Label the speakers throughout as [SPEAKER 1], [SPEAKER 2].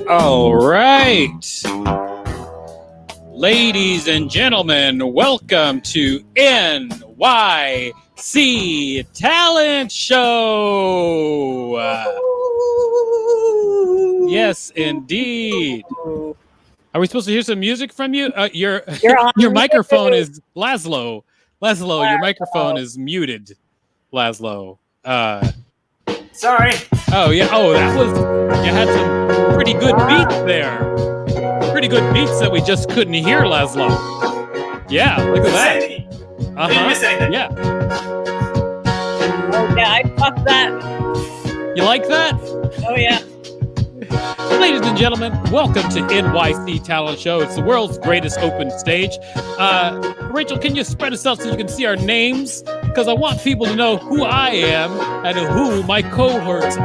[SPEAKER 1] All right. Ladies and gentlemen, welcome to NYC Talent Show. Yes, indeed. Are we supposed to hear some music from you? Your microphone is Laszlo. Laszlo, your microphone is muted. Laszlo.
[SPEAKER 2] Sorry.
[SPEAKER 1] Oh yeah. Oh, you had some pretty good beats there. Pretty good beats that we just couldn't hear, Laszlo. Yeah, look at that.
[SPEAKER 2] Didn't miss anything.
[SPEAKER 1] Yeah.
[SPEAKER 3] Oh yeah, I fucked that.
[SPEAKER 1] You like that?
[SPEAKER 3] Oh yeah.
[SPEAKER 1] Ladies and gentlemen, welcome to NYC Talent Show. It's the world's greatest open stage. Rachel, can you spread us out so you can see our names? Because I want people to know who I am and who my cohorts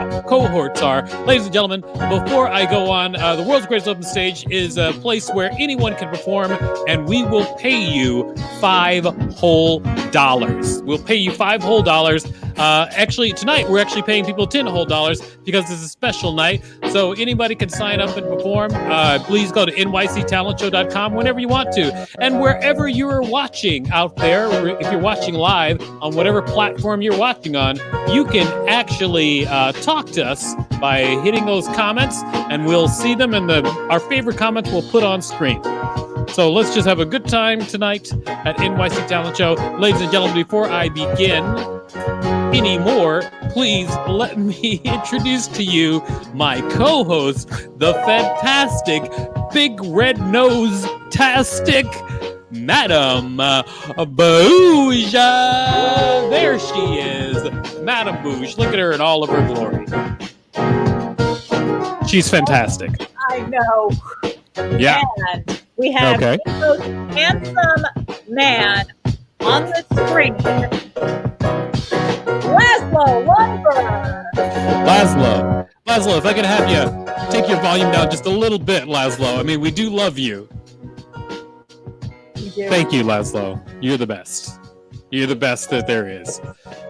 [SPEAKER 1] are. Ladies and gentlemen, before I go on, the world's greatest open stage is a place where anyone can perform, and we will pay you $5 whole. We'll pay you $5 whole. Actually, tonight we're actually paying people $10 whole because it's a special night. So anybody can sign up and perform. Please go to nyctalentshow.com whenever you want to. And wherever you're watching out there, or if you're watching live on whatever platform you're watching on, you can actually talk to us by hitting those comments, and we'll see them, and our favorite comments we'll put on screen. So let's just have a good time tonight at NYC Talent Show. Ladies and gentlemen, before I begin anymore, please let me introduce to you my co-host, the fantastic, big red-nose-tastic Madam Bouge. There she is, Madam Bouge. Look at her in all of her glory. She's fantastic.
[SPEAKER 3] I know.
[SPEAKER 1] Yeah.
[SPEAKER 3] And we have the most handsome man on the screen, Laszlo Lundberg.
[SPEAKER 1] Laszlo, if I could have you take your volume down just a little bit, Laszlo. I mean, we do love you. Thank you, Laszlo. You're the best. You're the best that there is.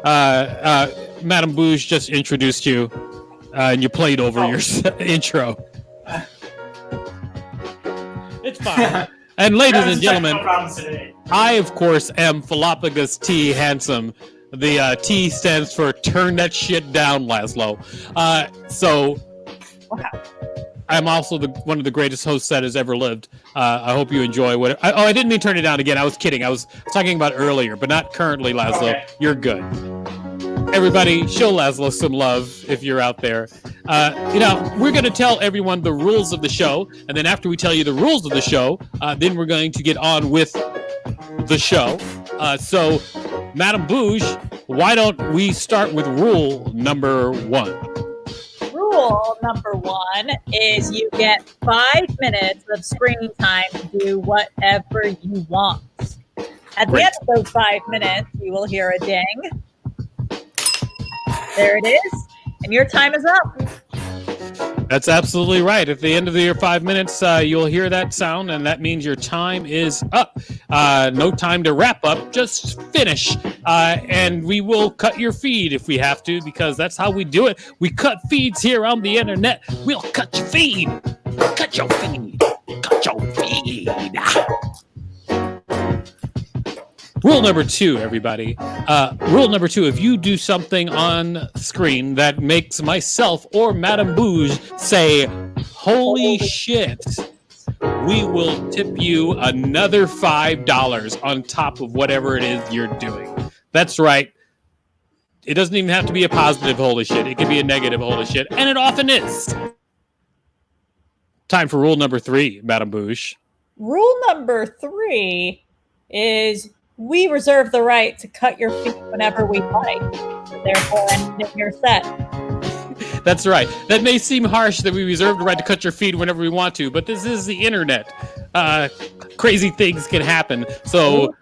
[SPEAKER 1] Madam Bouge just introduced you, and you played over your intro. It's fine. And ladies and gentlemen, I, of course, am Philophagus T. Handsome. The T stands for turn that shit down, Laszlo. I'm also one of the greatest hosts that has ever lived. I hope you enjoy what. I didn't mean turn it down again. I was kidding. I was talking about earlier, but not currently, Laszlo. Okay. You're good. Everybody, show Laszlo some love if you're out there. We're going to tell everyone the rules of the show, and then after we tell you the rules of the show, then we're going to get on with the show. So, Madam Bouge, why don't we start with rule number 1?
[SPEAKER 3] Rule rule number 1 is you get 5 minutes of screen time to do whatever you want. At the end of those 5 minutes, you will hear a ding. There it is. And your time is up.
[SPEAKER 1] That's absolutely right. At the end of your 5 minutes, you'll hear that sound, and that means your time is up. No time to wrap up, just finish. And we will cut your feed if we have to, because that's how we do it. We cut feeds here on the internet. We'll cut your feed. Cut your feed. Cut your feed. Rule number 2, everybody. Rule number 2, if you do something on screen that makes myself or Madame Bouge say, holy shit, we will tip you another $5 on top of whatever it is you're doing. That's right. It doesn't even have to be a positive holy shit. It can be a negative holy shit, and it often is. Time for rule number 3, Madame Bouge.
[SPEAKER 3] Rule number 3 is we reserve the right to cut your feet whenever we like. Therefore, ending your set.
[SPEAKER 1] That's right. That may seem harsh that we reserve the right to cut your feed whenever we want to, but this is the internet. Crazy things can happen. So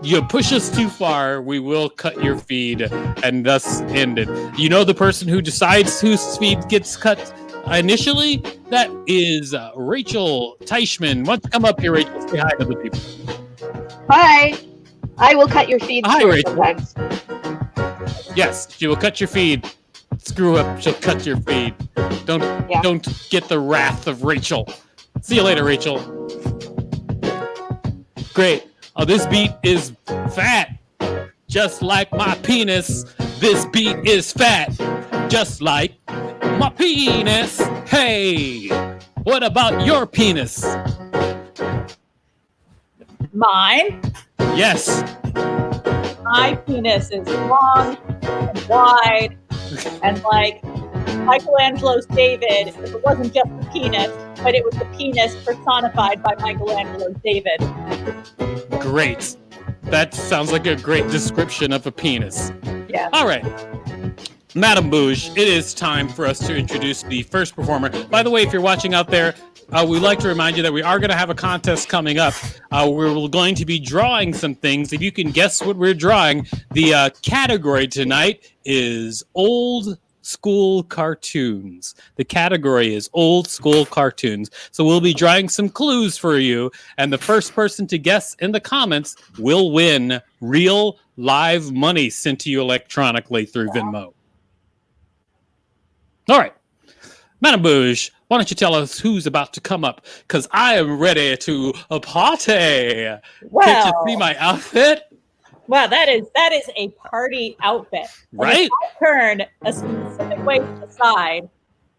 [SPEAKER 1] you push us too far, we will cut your feed and thus end it. You know the person who decides whose feed gets cut initially? That is Rachel Teichman. Why don't you come up here, Rachel? Say hi to the people.
[SPEAKER 4] Hi. I will cut your feed.
[SPEAKER 1] Hi, Rachel.
[SPEAKER 4] Sometimes.
[SPEAKER 1] Yes, she will cut your feed. Screw up, she'll cut your feed. Don't get the wrath of Rachel. See you later, Rachel. Great. Oh, this beat is fat. Just like my penis. This beat is fat. Just like my penis. Hey, what about your penis?
[SPEAKER 3] Mine?
[SPEAKER 1] Yes.
[SPEAKER 3] My penis is long and wide and like Michelangelo's David, if it wasn't just the penis, but it was the penis personified by Michelangelo's David.
[SPEAKER 1] Great. That sounds like a great description of a penis.
[SPEAKER 3] Yeah.
[SPEAKER 1] All right. Madame Bouge, it is time for us to introduce the first performer. By the way, if you're watching out there, we'd like to remind you that we are going to have a contest coming up. We're going to be drawing some things. If you can guess what we're drawing, the category tonight is old school cartoons. The category is old school cartoons. So we'll be drawing some clues for you, and the first person to guess in the comments will win real live money sent to you electronically through Venmo. All right. Madame Bouge, why don't you tell us who's about to come up? Because I am ready to party.
[SPEAKER 3] Wow.
[SPEAKER 1] Can't you see my outfit?
[SPEAKER 3] Wow, that is a party outfit.
[SPEAKER 1] Right?
[SPEAKER 3] If I turn a specific way to the side,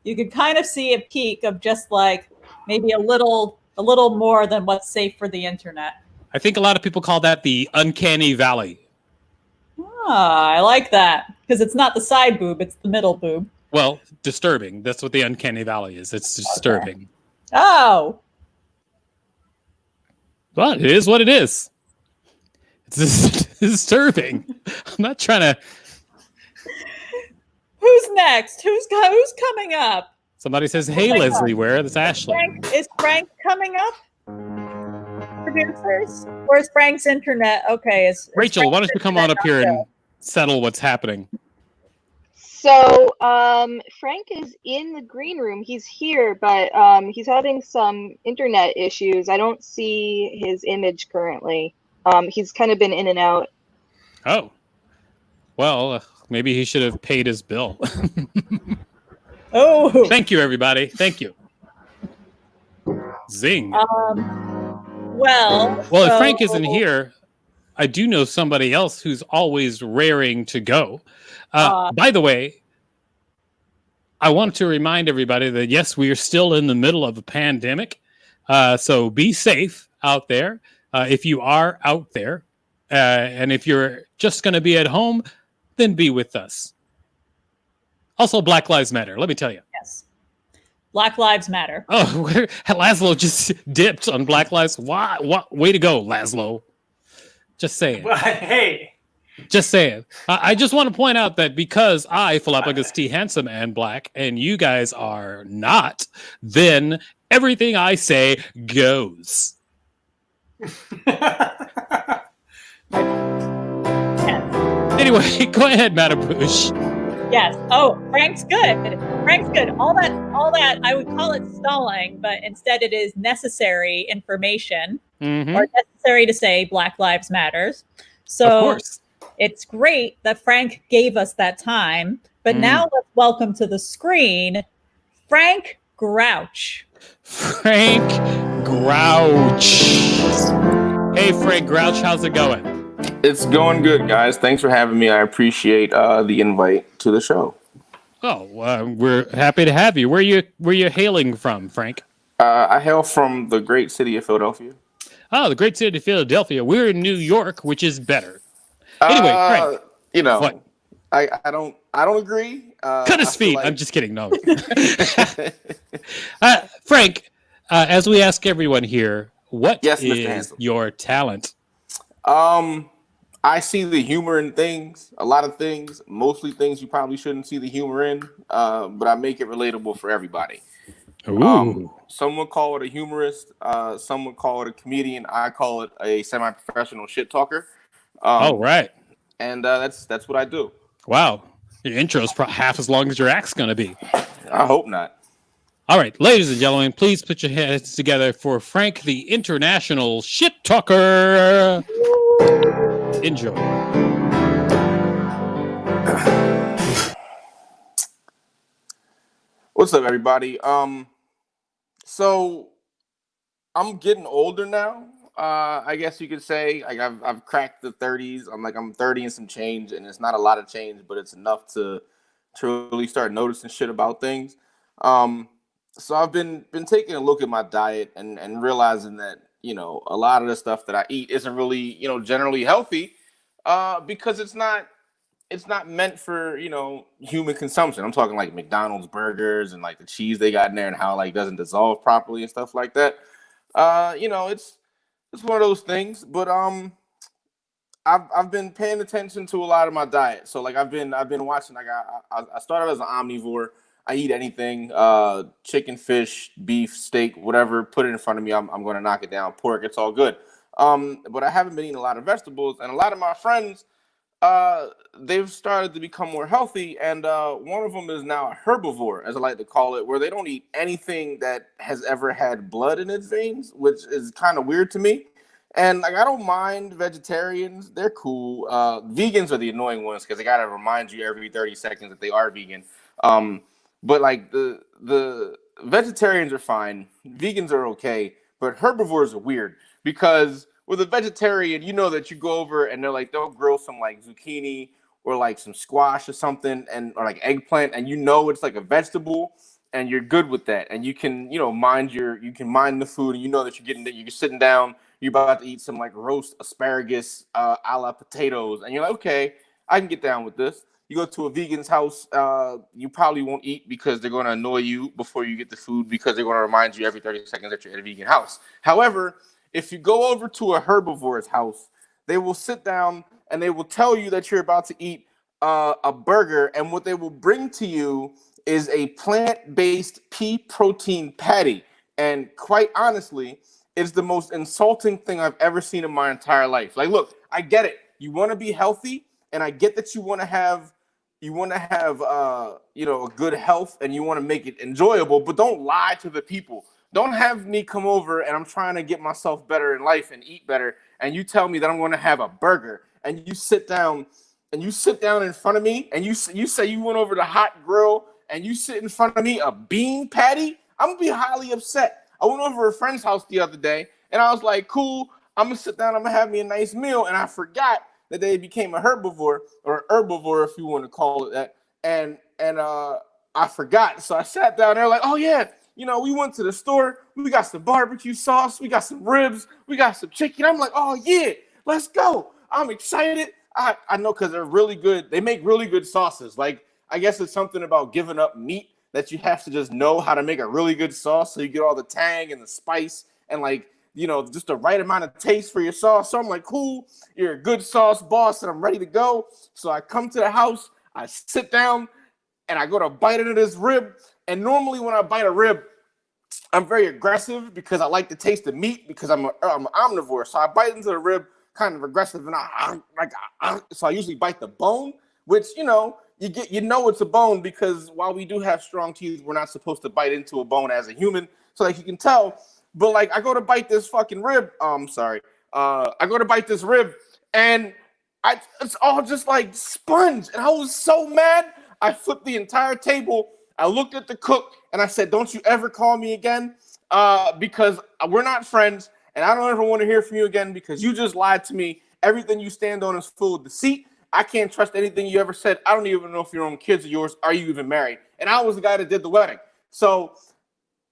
[SPEAKER 3] you could kind of see a peek of just like maybe a little more than what's safe for the internet.
[SPEAKER 1] I think a lot of people call that the uncanny valley.
[SPEAKER 3] Ah, I like that. Because it's not the side boob, it's the middle boob.
[SPEAKER 1] Well, disturbing. That's what the uncanny valley is. It's disturbing.
[SPEAKER 3] Okay. Oh.
[SPEAKER 1] But it is what it is. It's disturbing. I'm not trying to...
[SPEAKER 3] Who's next? Who's coming up?
[SPEAKER 1] Somebody says, hey, Leslie, where? That's Ashley.
[SPEAKER 3] Is Frank coming up? Producers? Where's Frank's internet? Okay.
[SPEAKER 1] Rachel, why don't you come on up here and settle what's happening?
[SPEAKER 4] So, Frank is in the green room. He's here, but he's having some internet issues. I don't see his image currently. He's kind of been in and out.
[SPEAKER 1] Oh. Well, maybe he should have paid his bill.
[SPEAKER 3] Oh.
[SPEAKER 1] Thank you, everybody. Thank you. Zing.
[SPEAKER 3] Well,
[SPEAKER 1] if Frank isn't here, I do know somebody else who's always raring to go. By the way, I want to remind everybody that, yes, we are still in the middle of a pandemic. So be safe out there. If you are out there, and if you're just going to be at home, then be with us. Also, Black Lives Matter. Let me tell you.
[SPEAKER 3] Yes. Black Lives Matter.
[SPEAKER 1] Oh, Laszlo just dipped on Black Lives. Why? Way to go, Laszlo. Just saying.
[SPEAKER 2] Well, hey,
[SPEAKER 1] Just saying. I just want to point out that because I, Philophagus T. Handsome and black, and you guys are not, then everything I say goes. Anyway, go ahead, Madam Bush.
[SPEAKER 3] Yes. Oh, Frank's good. Frank's good. All that, I would call it stalling, but instead it is necessary information or necessary to say Black Lives Matters. So
[SPEAKER 1] of course.
[SPEAKER 3] It's great that Frank gave us that time, but now let's welcome to the screen, Frank Grouch.
[SPEAKER 1] Frank Grouch. Hey, Frank Grouch, how's it going?
[SPEAKER 5] It's going good, guys. Thanks for having me. I appreciate the invite to the show.
[SPEAKER 1] Oh, we're happy to have you. Where you hailing from, Frank?
[SPEAKER 5] I hail from the great city of Philadelphia.
[SPEAKER 1] Oh, the great city of Philadelphia. We're in New York, which is better. Anyway, Frank.
[SPEAKER 5] You know,
[SPEAKER 1] what?
[SPEAKER 5] I don't agree.
[SPEAKER 1] Cut his feet. Like... I'm just kidding. No. Frank, as we ask everyone here, what is your talent?
[SPEAKER 5] I see the humor in things, a lot of things, mostly things you probably shouldn't see the humor in, but I make it relatable for everybody. Some would call it a humorist, some would call it a comedian. I call it a semi-professional shit talker.
[SPEAKER 1] Right.
[SPEAKER 5] And that's what I do.
[SPEAKER 1] Wow. Your intro is half as long as your act's going to be.
[SPEAKER 5] I hope not.
[SPEAKER 1] All right, ladies and gentlemen, please put your hands together for Frank, the international shit talker. Enjoy.
[SPEAKER 5] What's up, everybody? So I'm getting older now. I guess you could say like I've cracked the 30s. I'm 30 and some change, and it's not a lot of change, but it's enough to really start noticing shit about things. So I've been taking a look at my diet and realizing that, you know, a lot of the stuff that I eat isn't really, you know, generally healthy, because it's not meant for, you know, human consumption. I'm talking like McDonald's burgers and like the cheese they got in there and how like doesn't dissolve properly and stuff like that. You know, it's one of those things, but I've been paying attention to a lot of my diet. So like I've been watching. Like I started as an omnivore. I eat anything, chicken, fish, beef, steak, whatever. Put it in front of me, I'm going to knock it down. Pork, it's all good. But I haven't been eating a lot of vegetables, and a lot of my friends, they've started to become more healthy, and one of them is now a herbivore, as I like to call it, where they don't eat anything that has ever had blood in its veins, which is kind of weird to me. And like I don't mind vegetarians; they're cool. Vegans are the annoying ones because they got to remind you every 30 seconds that they are vegan. But like the vegetarians are fine, vegans are okay, but herbivores are weird because with a vegetarian, you know that you go over and they'll grill some like zucchini or like some squash or something or like eggplant, and you know it's like a vegetable and you're good with that, and you can, you know, mind the food, and you know that you're sitting down, you're about to eat some like roast asparagus a la potatoes, and you're like, okay, I can get down with this. You go to a vegan's house, you probably won't eat because they're going to annoy you before you get the food because they're going to remind you every 30 seconds that you're at a vegan house. However, if you go over to a herbivore's house, they will sit down and they will tell you that you're about to eat a burger, and what they will bring to you is a plant-based pea protein patty. And quite honestly, it's the most insulting thing I've ever seen in my entire life. Like, look, I get it. You want to be healthy, and I get that you want to have you know, a good health, and you want to make it enjoyable, but don't lie to the people. Don't have me come over and I'm trying to get myself better in life and eat better, and you tell me that I'm going to have a burger, and you sit down in front of me, and you say you went over to Hot Grill and you sit in front of me a bean patty. I'm gonna be highly upset. I went over to a friend's house the other day, and I was like, cool, I'm gonna sit down, I'm gonna have me a nice meal, and I forgot that they became a herbivore, or herbivore if you want to call it that, and I forgot. So I sat down there like, oh yeah, you know, we went to the store, we got some barbecue sauce, we got some ribs, we got some chicken. I'm like, oh yeah, let's go. I'm excited. I know, because they're really good. They make really good sauces. Like, I guess it's something about giving up meat that you have to just know how to make a really good sauce so you get all the tang and the spice, and like just the right amount of taste for your sauce. So I'm like, cool, you're a good sauce boss, and I'm ready to go. So I come to the house, I sit down, and I go to bite into this rib. And normally when I bite a rib, I'm very aggressive because I like to taste the meat because I'm an omnivore. So I bite into the rib kind of aggressive, and so I usually bite the bone, which it's a bone because while we do have strong teeth, we're not supposed to bite into a bone as a human. So like you can tell, but like I go to bite this fucking rib. I go to bite this rib, and it's all just like sponge, and I was so mad. I flipped the entire table. I looked at the cook and I said, "Don't you ever call me again, because we're not friends, and I don't ever want to hear from you again because you just lied to me. Everything you stand on is full of deceit. I can't trust anything you ever said. I don't even know if your own kids are yours. Are you even married?" And I was the guy that did the wedding. So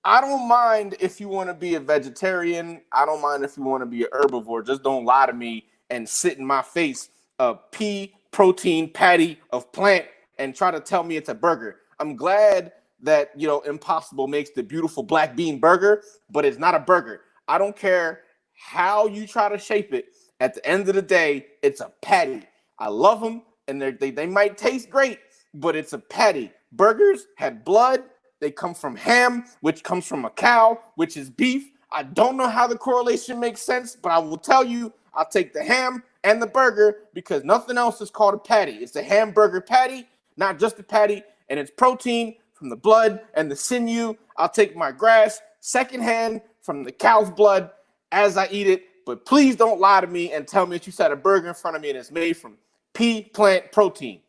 [SPEAKER 5] I don't mind if you want to be a vegetarian. I don't mind if you want to be an herbivore. Just don't lie to me and sit in my face a pea protein patty of plant and try to tell me it's a burger. I'm glad that, Impossible makes the beautiful black bean burger, but it's not a burger. I don't care how you try to shape it. At the end of the day, it's a patty. I love them, and they might taste great, but it's a patty. Burgers had blood. They come from ham, which comes from a cow, which is beef. I don't know how the correlation makes sense, but I will tell you, I'll take the ham and the burger because nothing else is called a patty. It's a hamburger patty, not just a patty, and it's protein from the blood and the sinew. I'll take my grass secondhand from the cow's blood as I eat it, but please don't lie to me and tell me that you set a burger in front of me and it's made from pea plant protein.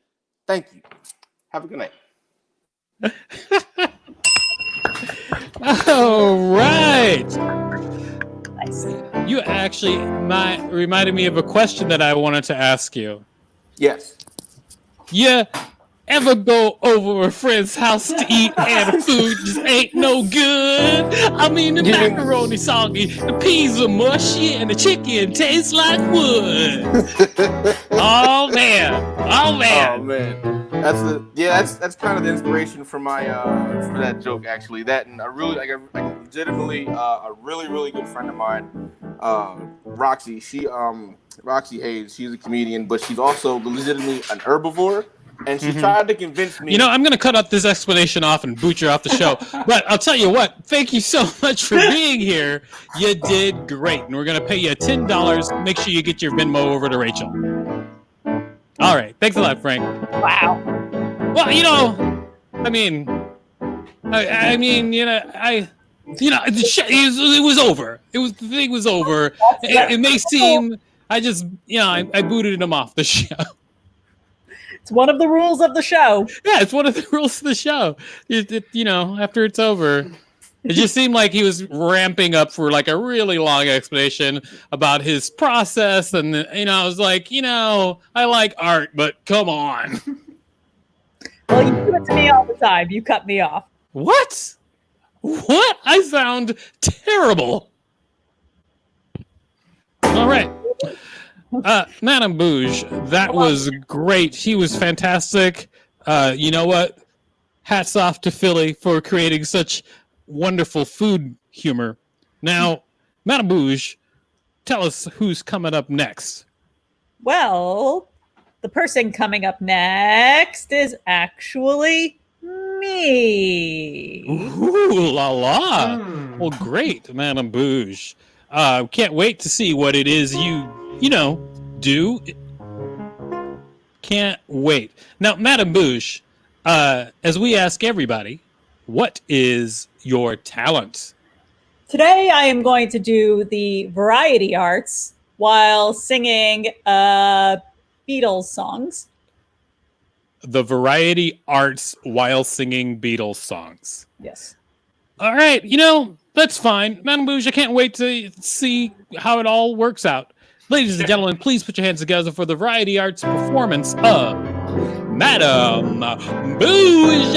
[SPEAKER 5] Thank you. Have a good night.
[SPEAKER 1] All right.
[SPEAKER 3] Nice.
[SPEAKER 1] You actually reminded me of a question that I wanted to ask you.
[SPEAKER 5] Yes.
[SPEAKER 1] Yeah. Ever go over a friend's house to eat and the food just ain't no good? I mean, the macaroni soggy, the peas are mushy, and the chicken tastes like wood. Oh man.
[SPEAKER 5] That's kind of the inspiration for my for that joke actually. That and legitimately a really good friend of mine, Roxy. Roxy Hayes. She's a comedian, but she's also legitimately an herbivore. And she tried to convince me.
[SPEAKER 1] I'm going to cut up this explanation off and boot you off the show. But I'll tell you what. Thank you so much for being here. You did great. And we're going to pay you $10. Make sure you get your Venmo over to Rachel. All right. Thanks a lot, Frank.
[SPEAKER 3] Wow.
[SPEAKER 1] Well, it was over. The thing was over. It may seem, I booted him off the show.
[SPEAKER 3] It's one of the rules of the show.
[SPEAKER 1] Yeah, it's one of the rules of the show. After it's over, it just seemed like he was ramping up for like a really long explanation about his process. And, I was like, I like art, but come on.
[SPEAKER 3] Well, you do it to me all the time. You cut me off.
[SPEAKER 1] What? I sound terrible. All right. Madame Bouge, that was great. She was fantastic. You know what? Hats off to Philly for creating such wonderful food humor. Now, Madame Bouge, tell us who's coming up next.
[SPEAKER 3] Well, the person coming up next is actually me.
[SPEAKER 1] Ooh, la la. Well, great, Madame Bouge. Can't wait to see what it is you do. Can't wait. Now, Madame Bouge, as we ask everybody, what is your talent?
[SPEAKER 3] Today, I am going to do the variety arts while singing Beatles songs.
[SPEAKER 1] The variety arts while singing Beatles songs.
[SPEAKER 3] Yes.
[SPEAKER 1] All right, that's fine. Madame Bouge, I can't wait to see how it all works out. Ladies and gentlemen, please put your hands together for the variety arts performance of Madame Bouge.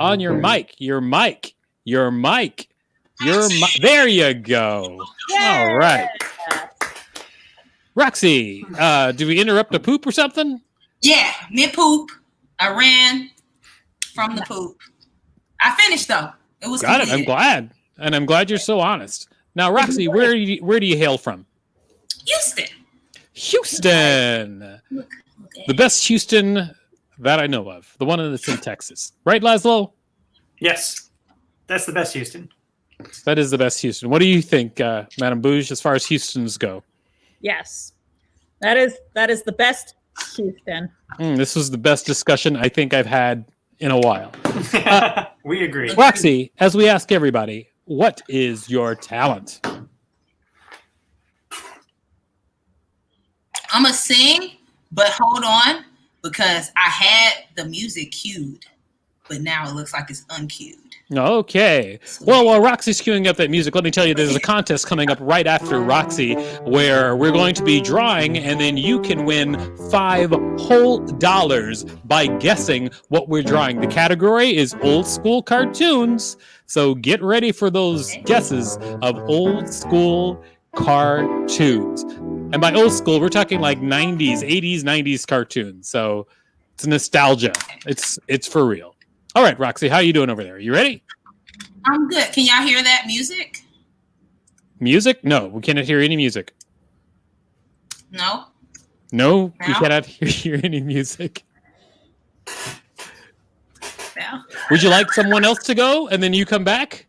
[SPEAKER 1] on your mic. Your mic. Your mic. Your mic. There you go. All right. Roxy, did we interrupt a poop or something?
[SPEAKER 6] Yeah, mid poop. I ran from the poop. I finished though. It was
[SPEAKER 1] Got it.
[SPEAKER 6] completed.
[SPEAKER 1] I'm glad. And I'm glad you're so honest. Now, Roxy, where do you hail from?
[SPEAKER 6] Houston.
[SPEAKER 1] Houston. The best Houston that I know of. The one that's in Texas. Right, Laszlo?
[SPEAKER 2] Yes, that's the best Houston.
[SPEAKER 1] That is the best Houston. What do you think, Madam Bouge, as far as Houstons go?
[SPEAKER 3] Yes, that is the best Houston.
[SPEAKER 1] This was the best discussion I think I've had in a while.
[SPEAKER 2] We agree.
[SPEAKER 1] Roxy, as we ask everybody, what is your talent?
[SPEAKER 6] I'm going to sing, but hold on, because I had the music cued, but now it looks like it's uncued.
[SPEAKER 1] Okay. Well, while Roxy's queuing up that music, let me tell you there's a contest coming up right after Roxy where we're going to be drawing, and then you can win $5 whole by guessing what we're drawing. The category is old school cartoons, so get ready for those guesses of old school cartoons. And by old school, we're talking like 90s, 80s, 90s cartoons. So it's nostalgia. It's for real. All right, Roxy, how you doing over there? You ready?
[SPEAKER 6] I'm good. Can y'all hear that music?
[SPEAKER 1] Music? No, we cannot hear any music.
[SPEAKER 6] No?
[SPEAKER 1] No, we
[SPEAKER 6] No?
[SPEAKER 1] cannot hear any music.
[SPEAKER 6] No?
[SPEAKER 1] Would you like someone else to go and then you come back?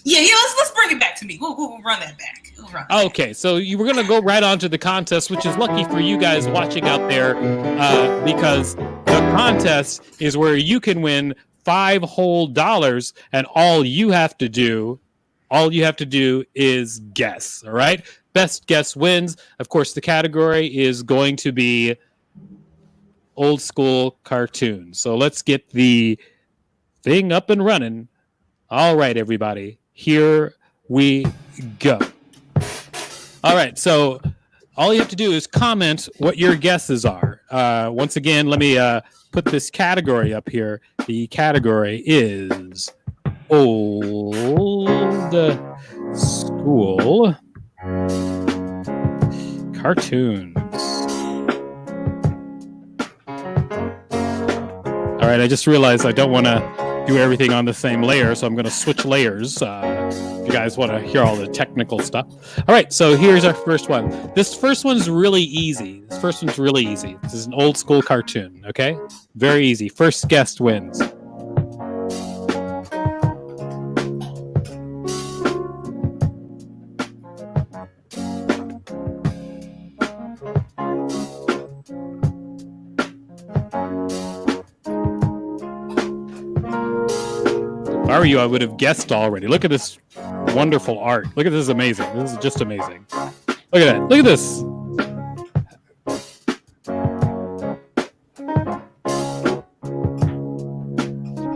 [SPEAKER 6] Yeah, let's bring it back to me. We'll run that back. We'll run that
[SPEAKER 1] Okay, so you were going to go right on to the contest, which is lucky for you guys watching out there because the contest is where you can win $5 whole, and all you have to do is guess, all right? Best guess wins. Of course, the category is going to be old school cartoons. So let's get the thing up and running. All right, everybody. Here we go. All right, so all you have to do is comment what your guesses are. Once again, let me put this category up here. The category is old school cartoons. All right, I just realized I don't want to do everything on the same layer, so I'm going to switch layers if you guys want to hear all the technical stuff. All right, so here's our first one. This first one's really easy. This is an old school cartoon, okay? Very easy. First guest wins. If I were you, I would have guessed already. Look at this wonderful art. Look at this, amazing. This is just amazing. Look at that. Look at this.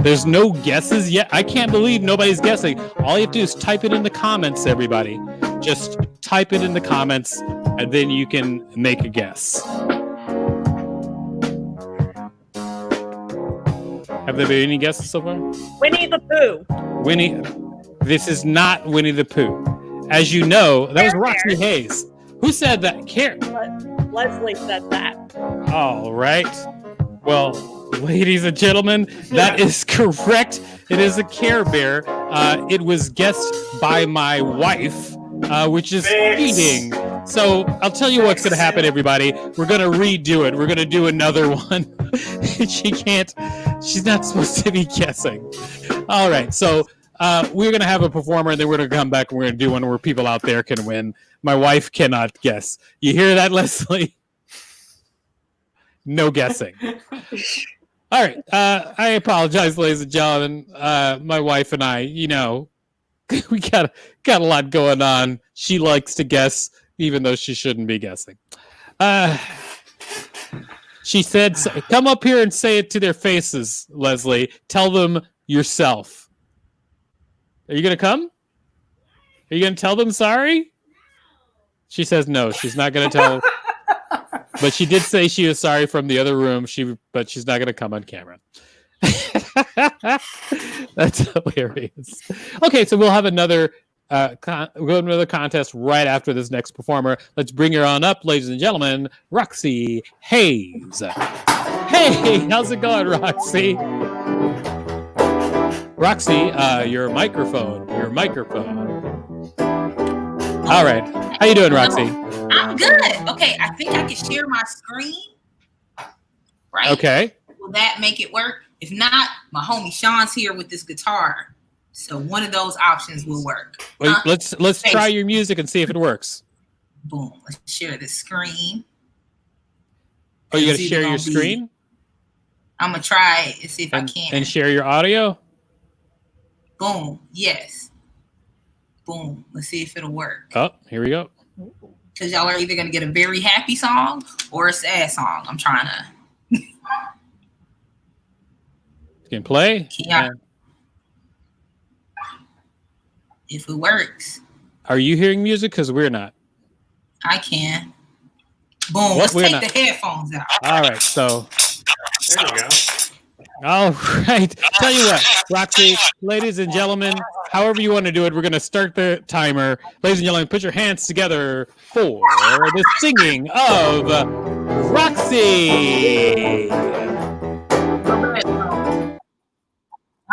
[SPEAKER 1] There's no guesses yet. I can't believe nobody's guessing. All you have to do is type it in the comments, everybody. Just type it in the comments, and then you can make a guess. Have there been any guesses so far?
[SPEAKER 3] Winnie the Pooh.
[SPEAKER 1] Winnie. This is not Winnie the Pooh. As you know, that was Roxy Hayes. Who said that?
[SPEAKER 3] Leslie said that.
[SPEAKER 1] All right. Well, ladies and gentlemen, that is correct. It is a Care Bear. It was guessed by my wife, which is cheating. So I'll tell you what's going to happen, everybody. We're going to redo it. We're going to do another one. She's not supposed to be guessing. All right. So we're going to have a performer, and then we're going to come back and we're going to do one where people out there can win. My wife cannot guess. You hear that, Leslie? No guessing. All right. I apologize, ladies and gentlemen. My wife and I, we got a lot going on. She likes to guess, even though she shouldn't be guessing. She said, come up here and say it to their faces, Leslie. Tell them yourself. Are you going to come? Are you going to tell them sorry? She says no. She's not going to tell. But she did say she was sorry from the other room. But she's not going to come on camera. That's hilarious. Okay, so we'll have another another contest right after this next performer. Let's bring her on up, ladies and gentlemen, Roxy Hayes. Hey, how's it going, Roxy? Roxy, your microphone. All right, how you doing, Roxy?
[SPEAKER 6] I'm good. Okay, I think I can share my screen. Right?
[SPEAKER 1] Okay.
[SPEAKER 6] Will that make it work? If not, my homie Sean's here with this guitar. So one of those options will work.
[SPEAKER 1] Wait, let's try your music and see if it works.
[SPEAKER 6] Boom. Let's share the screen.
[SPEAKER 1] Oh, you got to share your screen?
[SPEAKER 6] I'm going to try it and see if I can.
[SPEAKER 1] And share your audio?
[SPEAKER 6] Boom. Yes. Boom. Let's see if it'll work.
[SPEAKER 1] Oh, here we go.
[SPEAKER 6] Because y'all are either going to get a very happy song or a sad song. I'm trying to.
[SPEAKER 1] You can play?
[SPEAKER 6] Yeah. If it works.
[SPEAKER 1] Are you hearing music? Because we're not.
[SPEAKER 6] I can. Boom. Let's take the headphones out.
[SPEAKER 1] All right. So.
[SPEAKER 2] There you go.
[SPEAKER 1] All right. Tell you what, Roxy, ladies and gentlemen, however you want to do it, we're going to start the timer. Ladies and gentlemen, put your hands together for the singing of Roxy.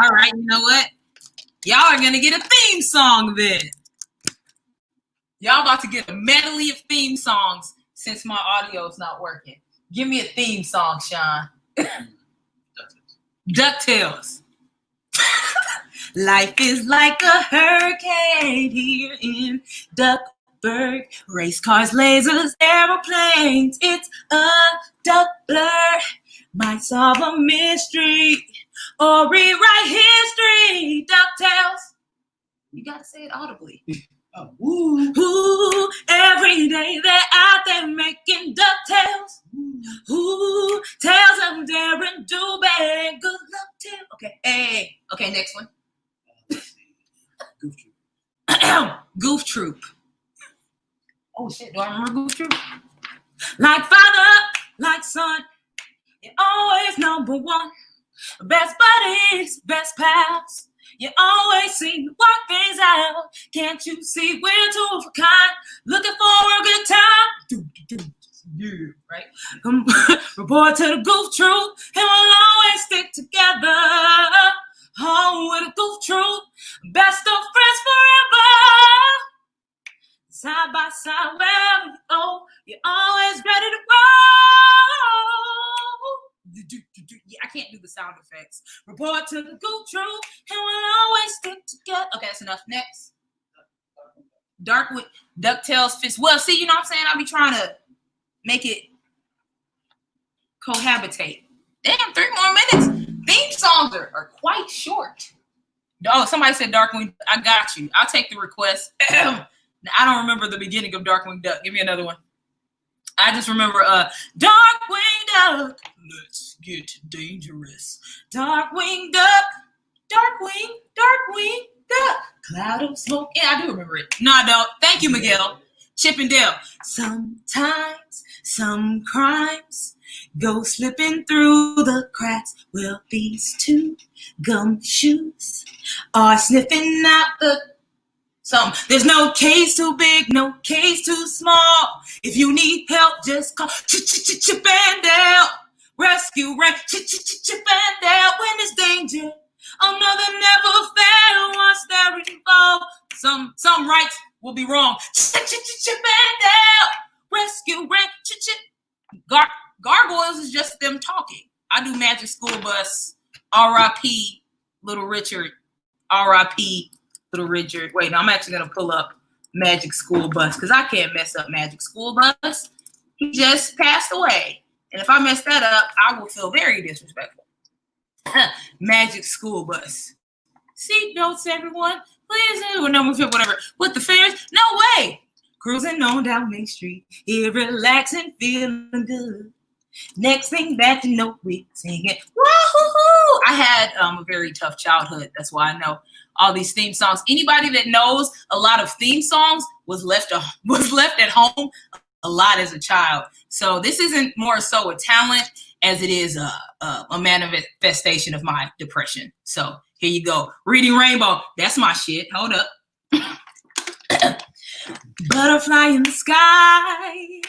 [SPEAKER 6] All right. You know what? Y'all are going to get a theme song then. Y'all about to get a medley of theme songs since my audio is not working. Give me a theme song, Sean. DuckTales. Life is like a hurricane here in Duckburg. Race cars, lasers, aeroplanes. It's a duck blur. Might solve a mystery or rewrite history. DuckTales. You gotta say it audibly. Oh, ooh, every day they're out there making DuckTales. Ooh, tales of daring do bad. Good luck, Tim. Okay, hey. Okay, next one. Goof Troop. Goof Troop. Oh shit, do I remember Goof Troop? Like father, like son, you're always number one. Best buddies, best pals. You always seem to work things out. Can't you see we're two of a kind? Looking for a good time. Yeah, right? Report to the Goof Troop, and we'll always stick together. Home with a Goof Troop, best of friends forever. Side by side, wherever you go, you're always ready to go. Yeah, I can't do the sound effects. Report to the Goof Troop, and we'll always stick together. Okay, that's enough. Next. Darkwing, DuckTales fits well. See, you know what I'm saying? I'll be trying to make it cohabitate. Damn, 3 more minutes. Theme songs are quite short. Oh, somebody said Darkwing. I got you. I'll take the request. Now, I don't remember the beginning of Darkwing Duck. Give me another one. I just remember Darkwing Duck. Let's get dangerous. Darkwing Duck. Darkwing Duck. Cloud of smoke. Yeah, I do remember it. No, I don't. Thank you, Miguel. Chip and Dale. Sometimes some crimes go slipping through the cracks. Well, these 2 gumshoes are sniffing out the There's no case too big, no case too small. If you need help, just call Chip and Dale. Rescue rank, Chip and Dale. When there's danger, another never fail once they're involved. Some rights will be wrong. Chip and Dale. Rescue rank, Gargoyles is just them talking. I do Magic School Bus. R.I.P. Little Richard. R.I.P. Little Richard. Wait, no, I'm actually going to pull up Magic School Bus because I can't mess up Magic School Bus. He just passed away. And if I mess that up, I will feel very disrespectful. Magic School Bus. Seatbelts, everyone. Please, whatever. With the fairs? No way. Cruising on down Main Street. Here, relaxing, feeling good. Next thing that you know, we singing. Woo-hoo-hoo! I had a very tough childhood. That's why I know all these theme songs. Anybody that knows a lot of theme songs was left at home a lot as a child. So this isn't more so a talent. as it is a manifestation of my depression. So here you go. Reading Rainbow. That's my shit. Hold up. Butterfly in the sky.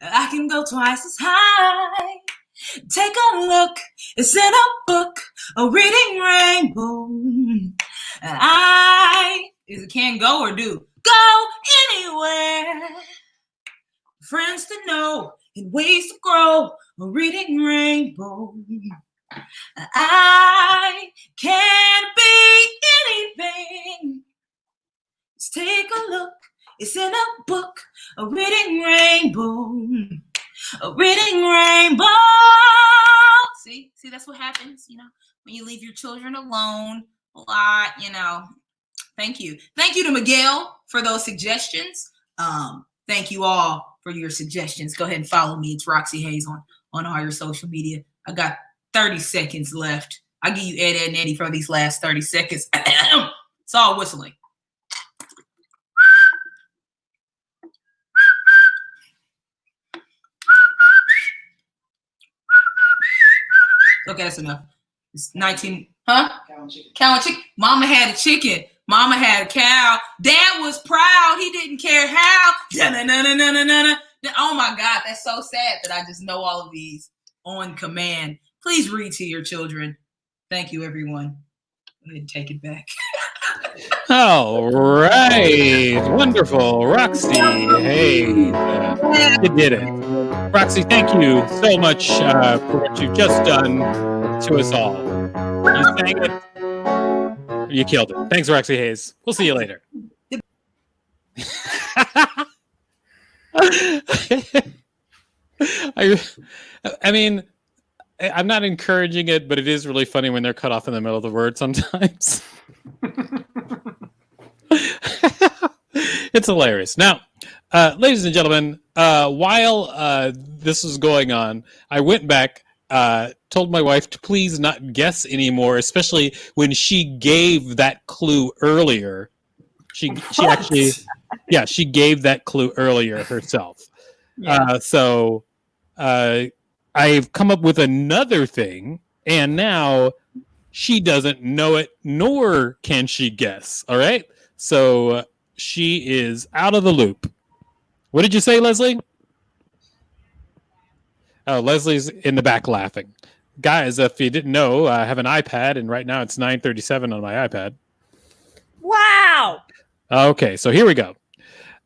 [SPEAKER 6] I can go twice as high. Take a look. It's in a book. A reading rainbow. Is it can go or do? Go anywhere. Friends to know and ways to grow. A reading rainbow. I can be anything. Just take a look. It's in a book. A reading rainbow. A reading rainbow. See, that's what happens, when you leave your children alone a lot, Thank you to Miguel for those suggestions. Thank you all for your suggestions. Go ahead and follow me. It's Roxy Hayes on all your social media. I got 30 seconds left. I'll give you Ed, and Eddie for these last 30 seconds. It's all whistling. Okay, that's enough. It's 19, huh? Cow and chicken. Mama had a chicken. Mama had a cow. Dad was proud. He didn't care how. Oh my God, that's so sad that I just know all of these on command. Please read to your children. Thank you, everyone. Go ahead and take it back.
[SPEAKER 1] All right. Wonderful. Roxy Hayes. You did it. Roxy, thank you so much for what you've just done to us all. You sang it. You killed it. Thanks, Roxy Hayes. We'll see you later. I mean, I'm not encouraging it, but it is really funny when they're cut off in the middle of the word sometimes. It's hilarious. Now, ladies and gentlemen, while this was going on, I went back, told my wife to please not guess anymore, especially when she gave that clue earlier. She actually, she gave that clue earlier herself. Yeah. So I've come up with another thing, and now she doesn't know it, nor can she guess. All right? So she is out of the loop. What did you say, Leslie? Oh, Leslie's in the back laughing. Guys, if you didn't know, I have an iPad, and right now it's 9:37 on my iPad.
[SPEAKER 3] Wow!
[SPEAKER 1] Okay, so here we go.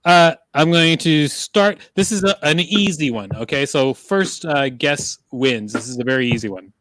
[SPEAKER 1] I'm going to start. This is an easy one, okay? So first guess wins. This is a very easy one.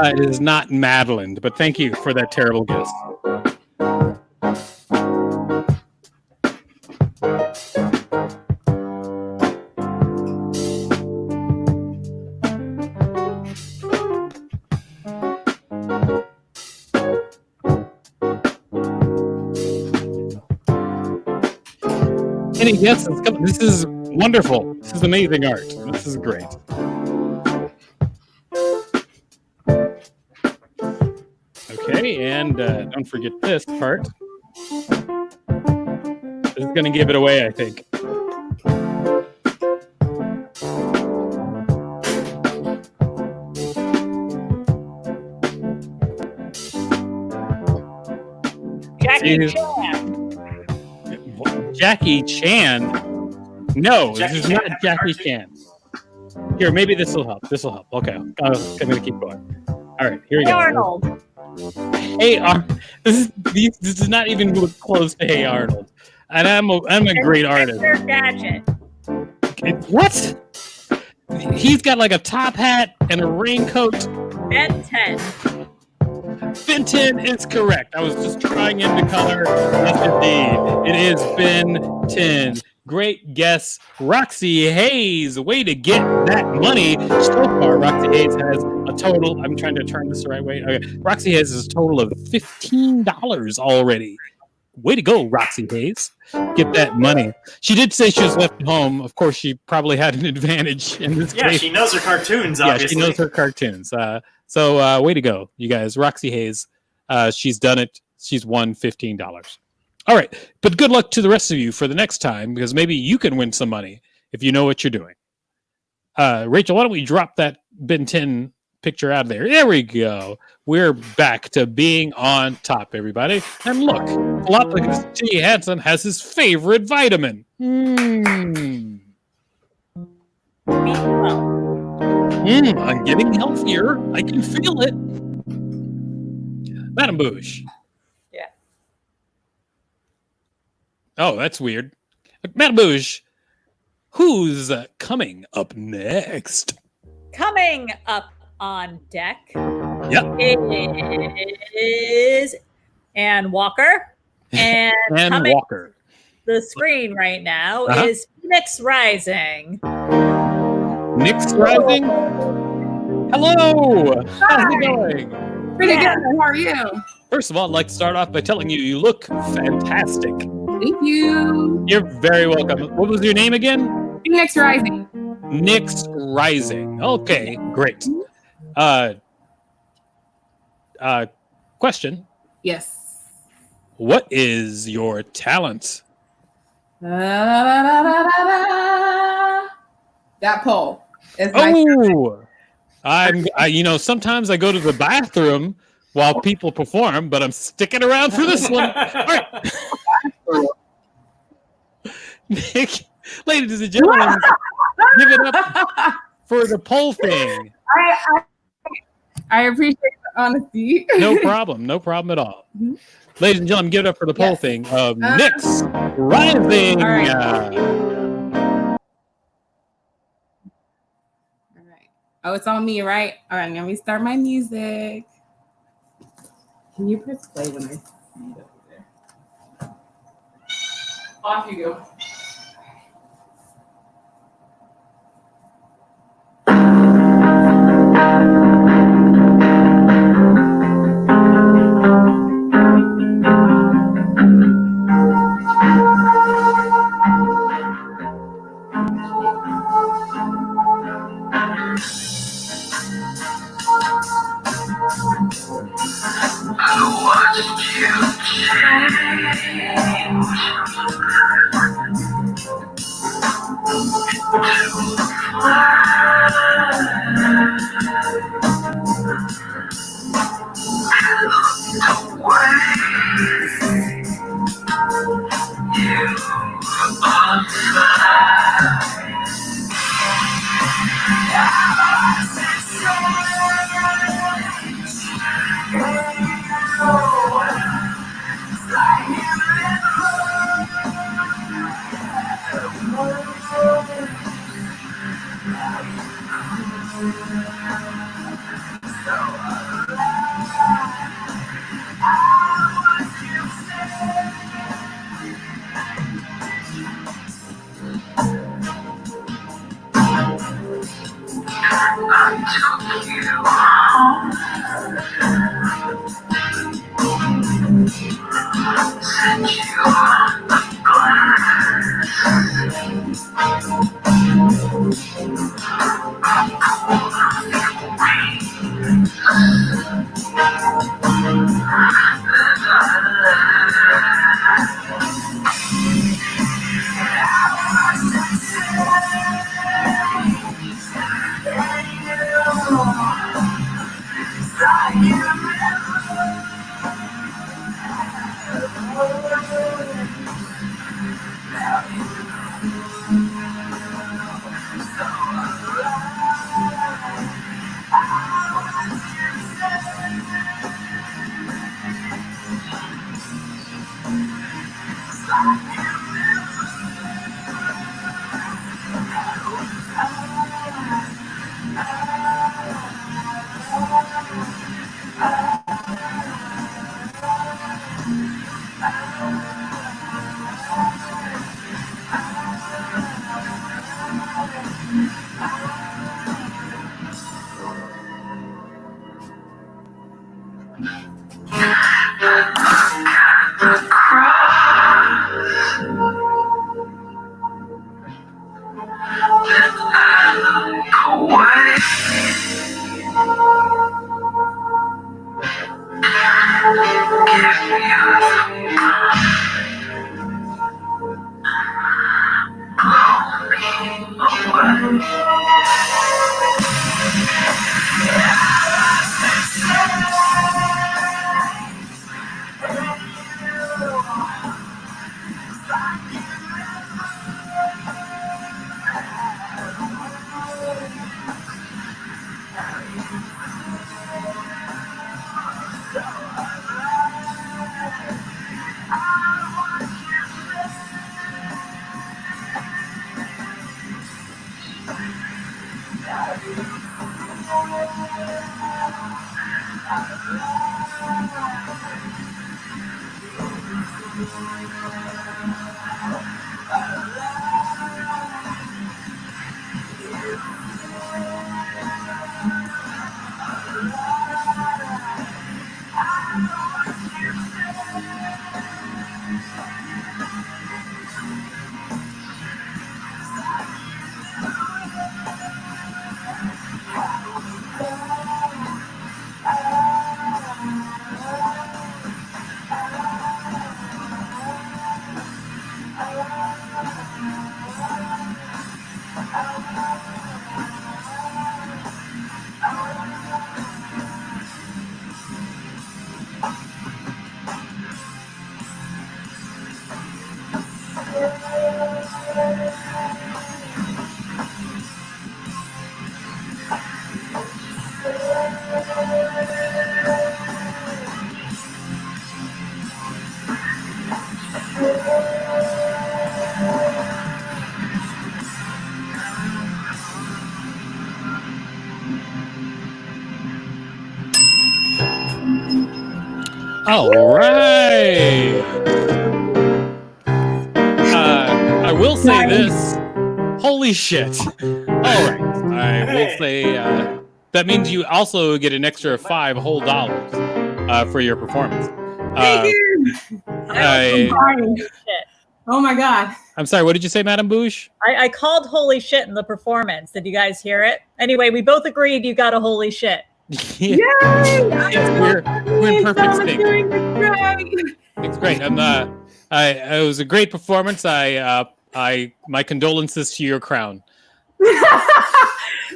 [SPEAKER 1] It is not Madeline, but thank you for that terrible guess. Any guesses? This is wonderful. This is amazing art. This is great. Okay, and don't forget this part. This is going to give it away, I think.
[SPEAKER 3] Jackie Chan.
[SPEAKER 1] Jackie Chan? No, this is not Jackie Chan. Here, maybe this will help. This will help. Okay, I'm going to keep going. All right, here we go.
[SPEAKER 3] Arnold.
[SPEAKER 1] Hey, this is not even close to Hey Arnold, and I'm a great artist.
[SPEAKER 3] Gadget.
[SPEAKER 1] What? He's got like a top hat and a raincoat.
[SPEAKER 3] Ben 10.
[SPEAKER 1] Ben 10 is correct. I was just trying into color. Yes, indeed. It is Ben 10. Great guess, Roxy Hayes. Way to get that money. So far, Roxy Hayes has a total. I'm trying to turn this the right way. Okay. Roxy Hayes has a total of $15 already. Way to go, Roxy Hayes. Get that money. She did say she was left at home. Of course, she probably had an advantage in this
[SPEAKER 2] Yeah,
[SPEAKER 1] case.
[SPEAKER 2] she knows her cartoons, obviously.
[SPEAKER 1] Yeah, she knows her cartoons. So way to go, you guys. Roxy Hayes, she's done it. She's won $15. All right, but good luck to the rest of you for the next time, because maybe you can win some money if you know what you're doing. Rachel, why don't we drop that Ben 10 picture out of there? There we go. We're back to being on top, everybody. And look, Galapagos T. Hansen has his favorite vitamin. I'm getting healthier. I can feel it. Madam Bush.
[SPEAKER 3] Yeah.
[SPEAKER 1] Oh, that's weird. Madam Bush, who's coming up next?
[SPEAKER 3] Coming up on deck
[SPEAKER 1] Yep.
[SPEAKER 3] is Ann Walker. And
[SPEAKER 1] Ann
[SPEAKER 3] coming
[SPEAKER 1] Walker.
[SPEAKER 3] to the screen right now
[SPEAKER 1] Uh-huh.
[SPEAKER 3] is Phoenix Rising.
[SPEAKER 1] Nick's Rising. Hello. How's it going?
[SPEAKER 7] Pretty
[SPEAKER 3] Yeah.
[SPEAKER 7] good. How are you?
[SPEAKER 1] First of all, I'd like to start off by telling you you look fantastic.
[SPEAKER 7] Thank you.
[SPEAKER 1] You're very welcome. What was your name again?
[SPEAKER 7] Phoenix Rising.
[SPEAKER 1] Nick's Rising. Okay, great. Question.
[SPEAKER 7] Yes.
[SPEAKER 1] What is your talent?
[SPEAKER 7] That poll is my
[SPEAKER 1] Oh, sometimes I go to the bathroom while people perform, but I'm sticking around for this one. All right. Nick, ladies and gentlemen, give it up for the poll thing.
[SPEAKER 7] I appreciate the honesty.
[SPEAKER 1] No problem at all.
[SPEAKER 7] Mhm.
[SPEAKER 1] Ladies and gentlemen, give it up for the poll
[SPEAKER 7] Yes.
[SPEAKER 1] thing of Nick's Rising.
[SPEAKER 7] All right. All right. Oh, it's on me, right? All right, let me start my music. Can you press play when I see it over there? Off you go.
[SPEAKER 1] All right. I will say this. Holy shit. All right. I will say that means you also get an extra $5 whole for your performance.
[SPEAKER 7] Thank you. Oh my God.
[SPEAKER 1] I'm sorry. What did you say, Madame Bouche?
[SPEAKER 3] I called holy shit in the performance. Did you guys hear it? Anyway, we both agreed you got a holy shit.
[SPEAKER 1] Yeah. We're in perfect sync. It's great. It was a great performance. My condolences to your crown.
[SPEAKER 7] Me too.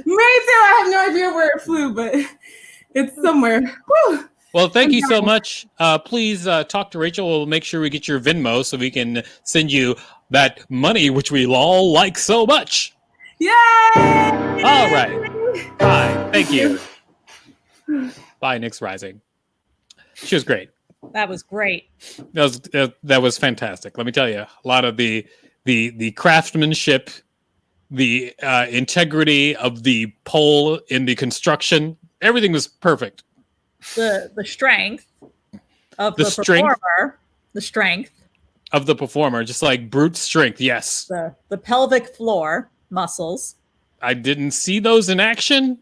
[SPEAKER 7] I have no idea where it flew, but it's somewhere. Whew.
[SPEAKER 1] Well, thank you so much. Please talk to Rachel. We'll make sure we get your Venmo so we can send you that money, which we all like so much.
[SPEAKER 7] Yay!
[SPEAKER 1] All right. Bye. Thank you. Bye, Nyx Rising. She was great.
[SPEAKER 3] That was great.
[SPEAKER 1] That was fantastic. Let me tell you, a lot of the craftsmanship, the integrity of the pole in the construction, everything was perfect.
[SPEAKER 3] The strength of the performer. The strength
[SPEAKER 1] of the performer, just like brute strength. Yes.
[SPEAKER 3] The pelvic floor muscles.
[SPEAKER 1] I didn't see those in action.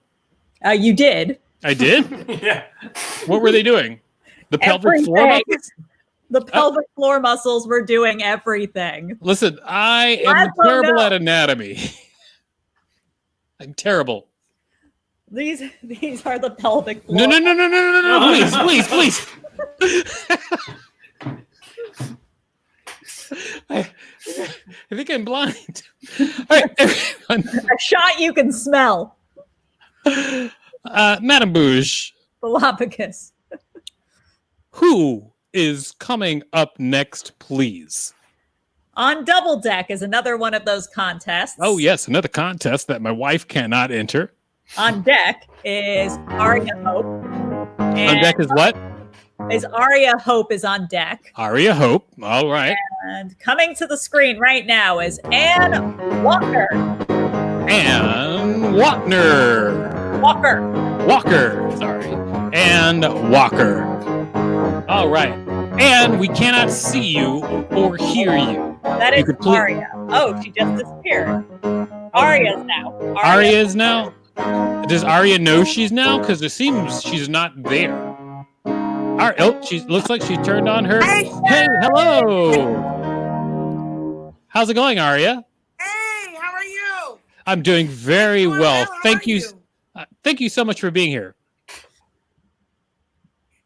[SPEAKER 3] You did.
[SPEAKER 1] I did?
[SPEAKER 2] Yeah.
[SPEAKER 1] What were they doing? The pelvic floor muscles?
[SPEAKER 3] The pelvic floor muscles were doing everything.
[SPEAKER 1] Listen, I am terrible at anatomy. I'm terrible.
[SPEAKER 3] These are the pelvic floor.
[SPEAKER 1] No. Please. I think I'm blind. All right, everyone.
[SPEAKER 3] A shot you can smell.
[SPEAKER 1] Madame Bouche.
[SPEAKER 3] Galapagos.
[SPEAKER 1] Who is coming up next, please?
[SPEAKER 3] On Double Deck is another one of those contests.
[SPEAKER 1] Oh, yes, another contest that my wife cannot enter.
[SPEAKER 3] On deck is Aria Hope.
[SPEAKER 1] On deck is what?
[SPEAKER 3] Is Aria Hope is on deck.
[SPEAKER 1] Aria Hope, all right.
[SPEAKER 3] And coming to the screen right now is Ann Walker.
[SPEAKER 1] Ann Walker, sorry. And Walker. All right. And we cannot see you or hear you.
[SPEAKER 3] That is Aria. Oh, she just disappeared. Aria's now.
[SPEAKER 1] Aria is now? Does Aria know she's now? Because it seems she's not there. Oh, she looks like she turned on her.
[SPEAKER 8] Hey,
[SPEAKER 1] Hey, hello. How's it going, Aria?
[SPEAKER 8] hey, how are you?
[SPEAKER 1] I'm doing very
[SPEAKER 8] Doing
[SPEAKER 1] well.
[SPEAKER 8] How
[SPEAKER 1] Thank
[SPEAKER 8] are
[SPEAKER 1] you. Thank you so much for being here.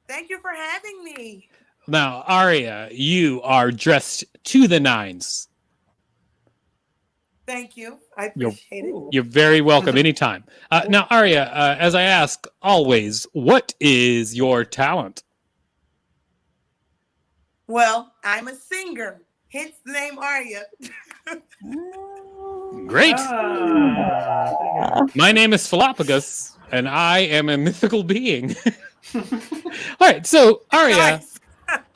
[SPEAKER 8] Thank you for having me.
[SPEAKER 1] Now, Aria, you are dressed to the nines.
[SPEAKER 8] Thank you. I appreciate it.
[SPEAKER 1] You're very welcome anytime. Now, Aria, as I ask always, what is your talent?
[SPEAKER 8] Well, I'm a singer, hence the name Arya.
[SPEAKER 1] Great.
[SPEAKER 2] Ah.
[SPEAKER 1] My name is Philopagus, and I am a mythical being. All right, so Aria,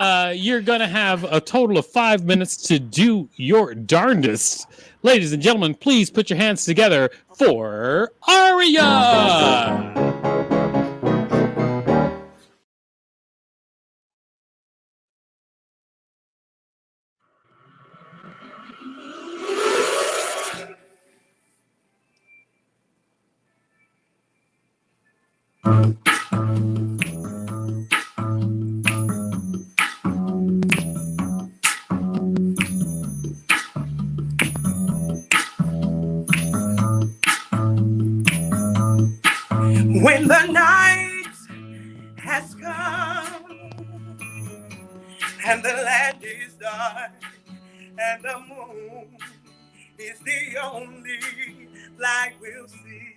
[SPEAKER 8] Nice.
[SPEAKER 1] you're going to have a total of 5 minutes to do your darndest. Ladies and gentlemen, please put your hands together for Aria.
[SPEAKER 8] When the night has come and the land is dark and the moon is the only light we'll see.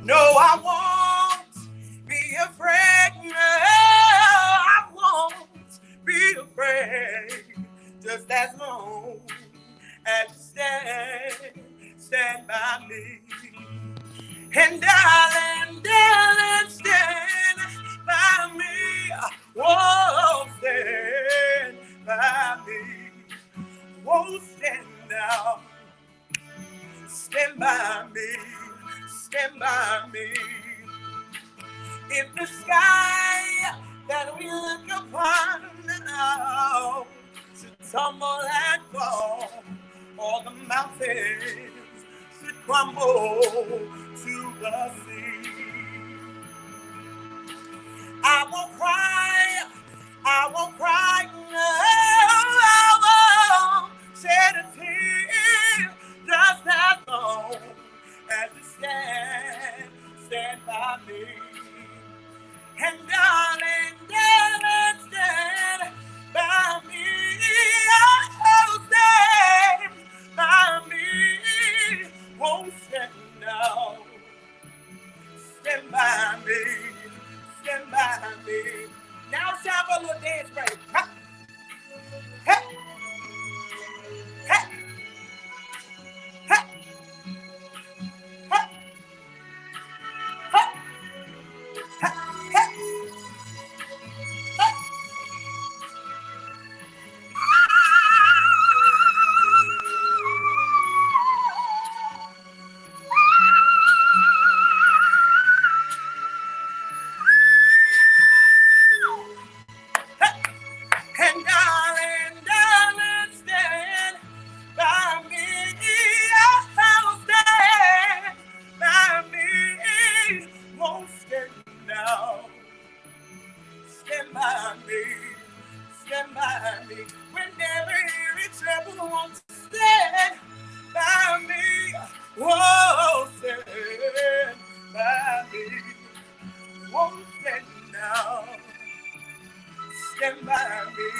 [SPEAKER 8] No, I won't be afraid. No, I won't be afraid. Just as long as you stand by me. And darling, stand by me. Whoa, stand by me. Whoa, stand now. Stand by me. Stand by me. If the sky that we look upon now should tumble and fall, all the mountains should crumble to the sea. I won't cry, no, I won't shed a tear, just as long as you stand by me. And darling, stand by me. Oh, stand by me. Won't stand now. Stand by me. Stand by me. Now it's time for a little dance break. Ha. Ha. Ha. Ha. Ha. Ha. And darling, stand by me. I'll stand by me. Won't stand now. Stand by me. Stand by me. Whenever you're in trouble, won't stand by me. Whoa, stand by me. Won't stand now. Stand by me.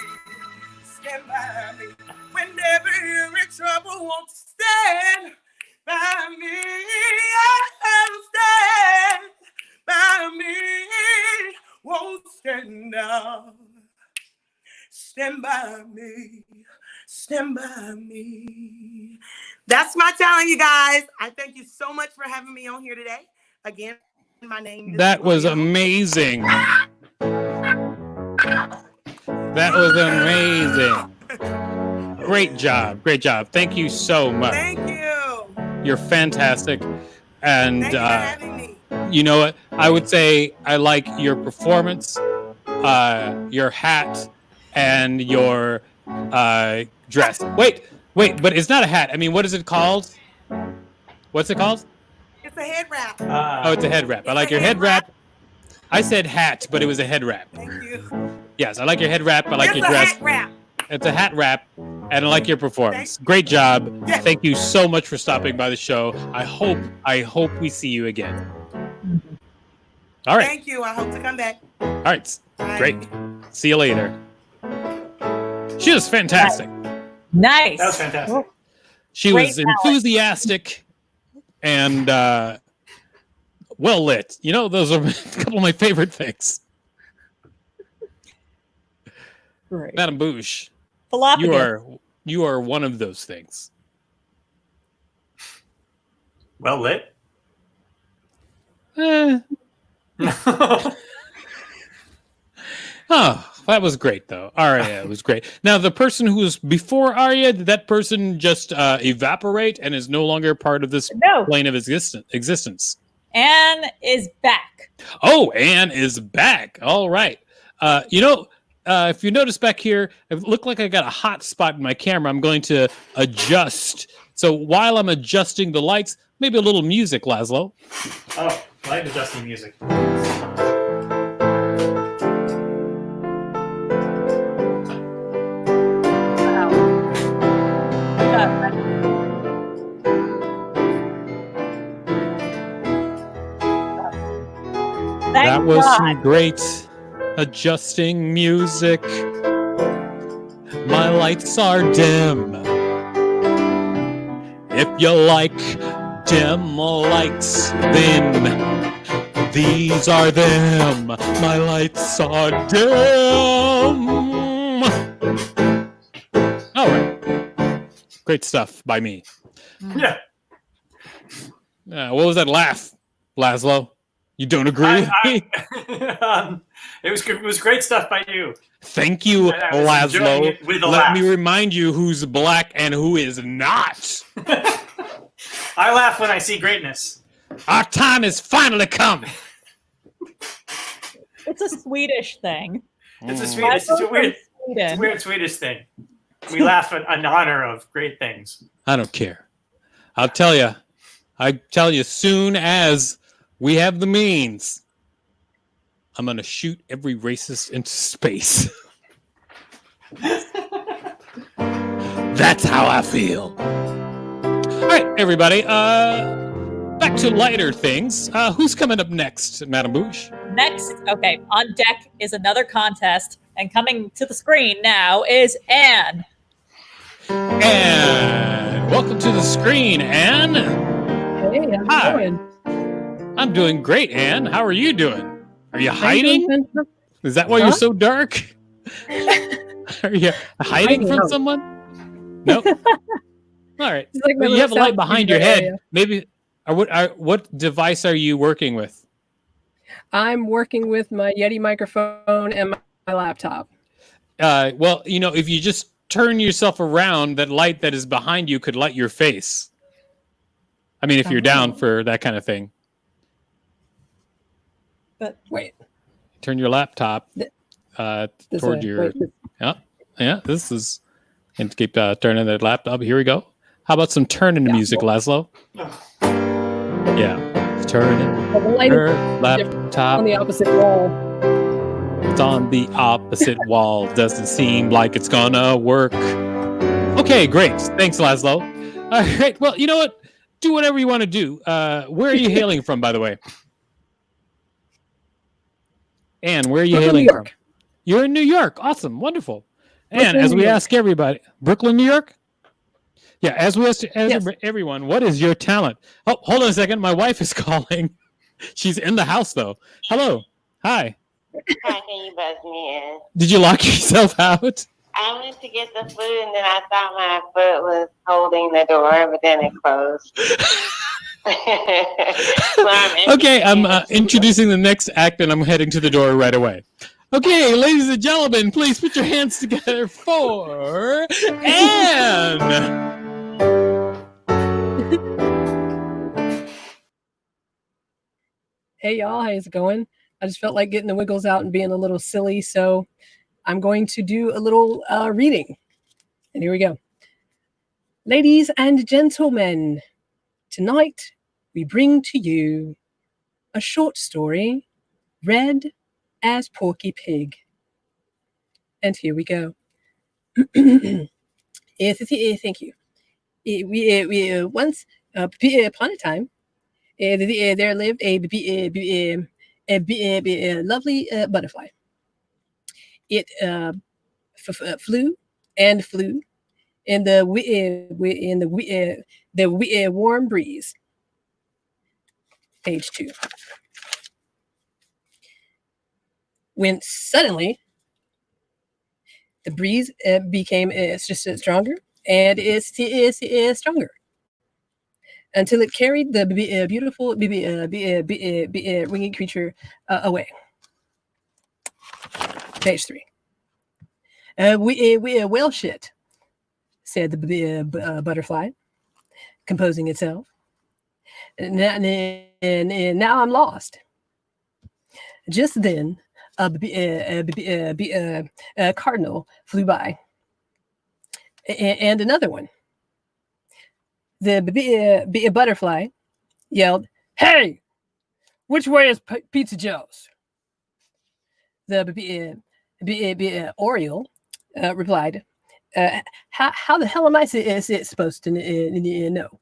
[SPEAKER 8] Stand by me. Whenever you're in trouble, won't stand by me. I'll stand by me. Won't stand now. Stand by me. Stand by me. That's my talent, you guys. I thank you so much for having me on here today. Again, my name is
[SPEAKER 1] That was
[SPEAKER 8] William.
[SPEAKER 1] amazing. That was amazing. Great job. Great job. Thank you so much.
[SPEAKER 8] Thank you.
[SPEAKER 1] You're fantastic. And
[SPEAKER 8] Thank you for having me.
[SPEAKER 1] you know what? I would say I like your performance, your hat, and your dress. Wait, but it's not a hat. I mean, what is it called? What's it called?
[SPEAKER 8] It's a head wrap.
[SPEAKER 1] Oh, it's a head wrap. I like your head wrap. I said hat, but it was a head wrap.
[SPEAKER 8] Thank you.
[SPEAKER 1] Yes, I like your head wrap. I like
[SPEAKER 8] It's
[SPEAKER 1] your
[SPEAKER 8] a
[SPEAKER 1] dress.
[SPEAKER 8] hat wrap.
[SPEAKER 1] It's a hat wrap, and I like your performance. Great job.
[SPEAKER 8] Yes.
[SPEAKER 1] Thank you so much for stopping by the show. I hope we see you again. All right.
[SPEAKER 8] Thank you. I hope to come back.
[SPEAKER 1] All right.
[SPEAKER 8] Bye.
[SPEAKER 1] Great. See you later. She was fantastic.
[SPEAKER 3] Nice.
[SPEAKER 2] That was fantastic.
[SPEAKER 1] She
[SPEAKER 3] Great
[SPEAKER 1] was
[SPEAKER 3] talent.
[SPEAKER 1] enthusiastic and well lit. You know, those are a couple of my favorite things.
[SPEAKER 3] Great.
[SPEAKER 1] Madam Bouche,
[SPEAKER 3] Philophagus.
[SPEAKER 1] you are one of those things.
[SPEAKER 2] Well lit.
[SPEAKER 1] Oh, that was great, though. Arya was great. Now, the person who was before Arya, did that person just evaporate and is no longer part of this
[SPEAKER 3] No.
[SPEAKER 1] plane of existence?
[SPEAKER 3] Anne is back.
[SPEAKER 1] Oh, Anne is back. All right. If you notice back here, it looked like I got a hot spot in my camera. I'm going to adjust. So while I'm adjusting the lights, maybe a little music, Laszlo.
[SPEAKER 2] Oh, light adjusting music.
[SPEAKER 3] Thank
[SPEAKER 1] That was
[SPEAKER 3] God.
[SPEAKER 1] some great adjusting music. My lights are dim. If you like dim lights, then these are them. My lights are dim. All right. Great stuff by me.
[SPEAKER 2] Yeah.
[SPEAKER 1] What was that laugh, Laszlo? You don't agree with me?
[SPEAKER 2] It was great stuff by you.
[SPEAKER 1] Thank you,
[SPEAKER 2] I was enjoying
[SPEAKER 1] Laszlo.
[SPEAKER 2] it with a
[SPEAKER 1] Let
[SPEAKER 2] laugh.
[SPEAKER 1] me remind you who's black and who is not.
[SPEAKER 2] I laugh when I see greatness.
[SPEAKER 1] Our time has finally come.
[SPEAKER 3] It's a Swedish thing.
[SPEAKER 2] It's a
[SPEAKER 1] Mm.
[SPEAKER 2] Swedish. It's a
[SPEAKER 3] Laszlo's
[SPEAKER 2] weird.
[SPEAKER 3] from
[SPEAKER 2] It's a
[SPEAKER 3] Sweden.
[SPEAKER 2] weird Swedish thing. We laugh in honor of great things.
[SPEAKER 1] I don't care. I'll tell you. I tell you, soon as we have the means, I'm going to shoot every racist into space. That's how I feel. All right, everybody. Back to lighter things. Who's coming up next, Madam Bouche?
[SPEAKER 3] Next, okay, on deck is another contest, and coming to the screen now is Anne.
[SPEAKER 1] And welcome to the screen, Anne.
[SPEAKER 9] Hey, how's
[SPEAKER 1] Hi.
[SPEAKER 9] it going?
[SPEAKER 1] I'm doing great, Anne. How are you doing? Are you
[SPEAKER 9] I'm
[SPEAKER 1] hiding?
[SPEAKER 9] doing fantastic.
[SPEAKER 1] Is that why you're so dark? Are you hiding
[SPEAKER 9] Hiding
[SPEAKER 1] from
[SPEAKER 9] out.
[SPEAKER 1] someone? Nope. All right.
[SPEAKER 9] It's like my
[SPEAKER 1] Well, you
[SPEAKER 9] little
[SPEAKER 1] have a light
[SPEAKER 9] sound
[SPEAKER 1] behind
[SPEAKER 9] speaker
[SPEAKER 1] your head.
[SPEAKER 9] area.
[SPEAKER 1] Maybe. What device are you working with?
[SPEAKER 9] I'm working with my Yeti microphone and my laptop.
[SPEAKER 1] Well, if you just turn yourself around, that light that is behind you could light your face. I mean, if you're down for that kind of thing.
[SPEAKER 3] But
[SPEAKER 9] Wait,
[SPEAKER 1] Turn your laptop
[SPEAKER 9] this
[SPEAKER 1] toward
[SPEAKER 9] way.
[SPEAKER 1] your.
[SPEAKER 9] Wait, this-
[SPEAKER 1] Yeah. This is. And keep turning that laptop. Here we go. How about some turning music, Laszlo? Yeah. Turning
[SPEAKER 9] the light
[SPEAKER 1] her
[SPEAKER 9] is
[SPEAKER 1] laptop.
[SPEAKER 9] on the opposite wall.
[SPEAKER 1] It's on the opposite wall. Doesn't seem like it's gonna work. Okay, great. Thanks, Laszlo. All right. Well, you know what? Do whatever you want to do. Where are you hailing from, by the way? Anne, where are you
[SPEAKER 9] Brooklyn,
[SPEAKER 1] hailing
[SPEAKER 9] New
[SPEAKER 1] from?
[SPEAKER 9] York.
[SPEAKER 1] You're in New York. Awesome. Wonderful. And
[SPEAKER 9] Brooklyn,
[SPEAKER 1] as
[SPEAKER 9] New
[SPEAKER 1] we
[SPEAKER 9] York.
[SPEAKER 1] ask everybody, Brooklyn, New York? Yeah, as we ask
[SPEAKER 9] Yes.
[SPEAKER 1] everyone, what is your talent? Oh, hold on a second. My wife is calling. She's in the house, though. Hello. Hi.
[SPEAKER 10] How can you buzz me in?
[SPEAKER 1] Did you lock yourself out?
[SPEAKER 10] I went to get the food and then I thought my foot was holding the door, but then it closed. So
[SPEAKER 1] Okay, I'm introducing the next act, and I'm heading to the door right away. Okay, ladies and gentlemen, please put your hands together for Anne.
[SPEAKER 9] Hey y'all, how's it going? I just felt like getting the wiggles out and being a little silly, so I'm going to do a little reading. And here we go. Ladies and gentlemen, tonight we bring to you a short story red as Porky Pig. And here we go. Thank you. We once upon a time, there lived a lovely butterfly. It flew and flew in the warm breeze. Page 2. When suddenly the breeze became just stronger and is stronger until it carried the beautiful winged creature away. Page 3. Well shit, said the butterfly, composing itself. Now I'm lost. Just then, a cardinal flew by, and another one. The butterfly yelled, "Hey, which way is Pizza Joe's?" The Oriole replied, how the hell am I supposed to know?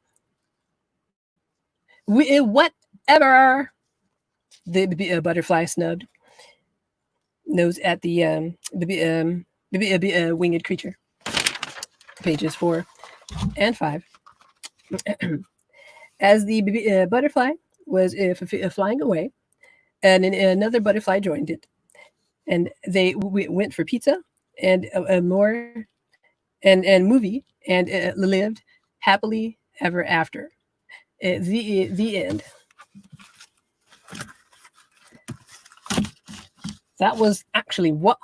[SPEAKER 9] Whatever. The butterfly snubbed nose at the winged creature. Pages 4 and 5. As the butterfly was flying away, and another butterfly joined it, and they went for pizza and more and movie and lived happily ever after. The end. That was actually what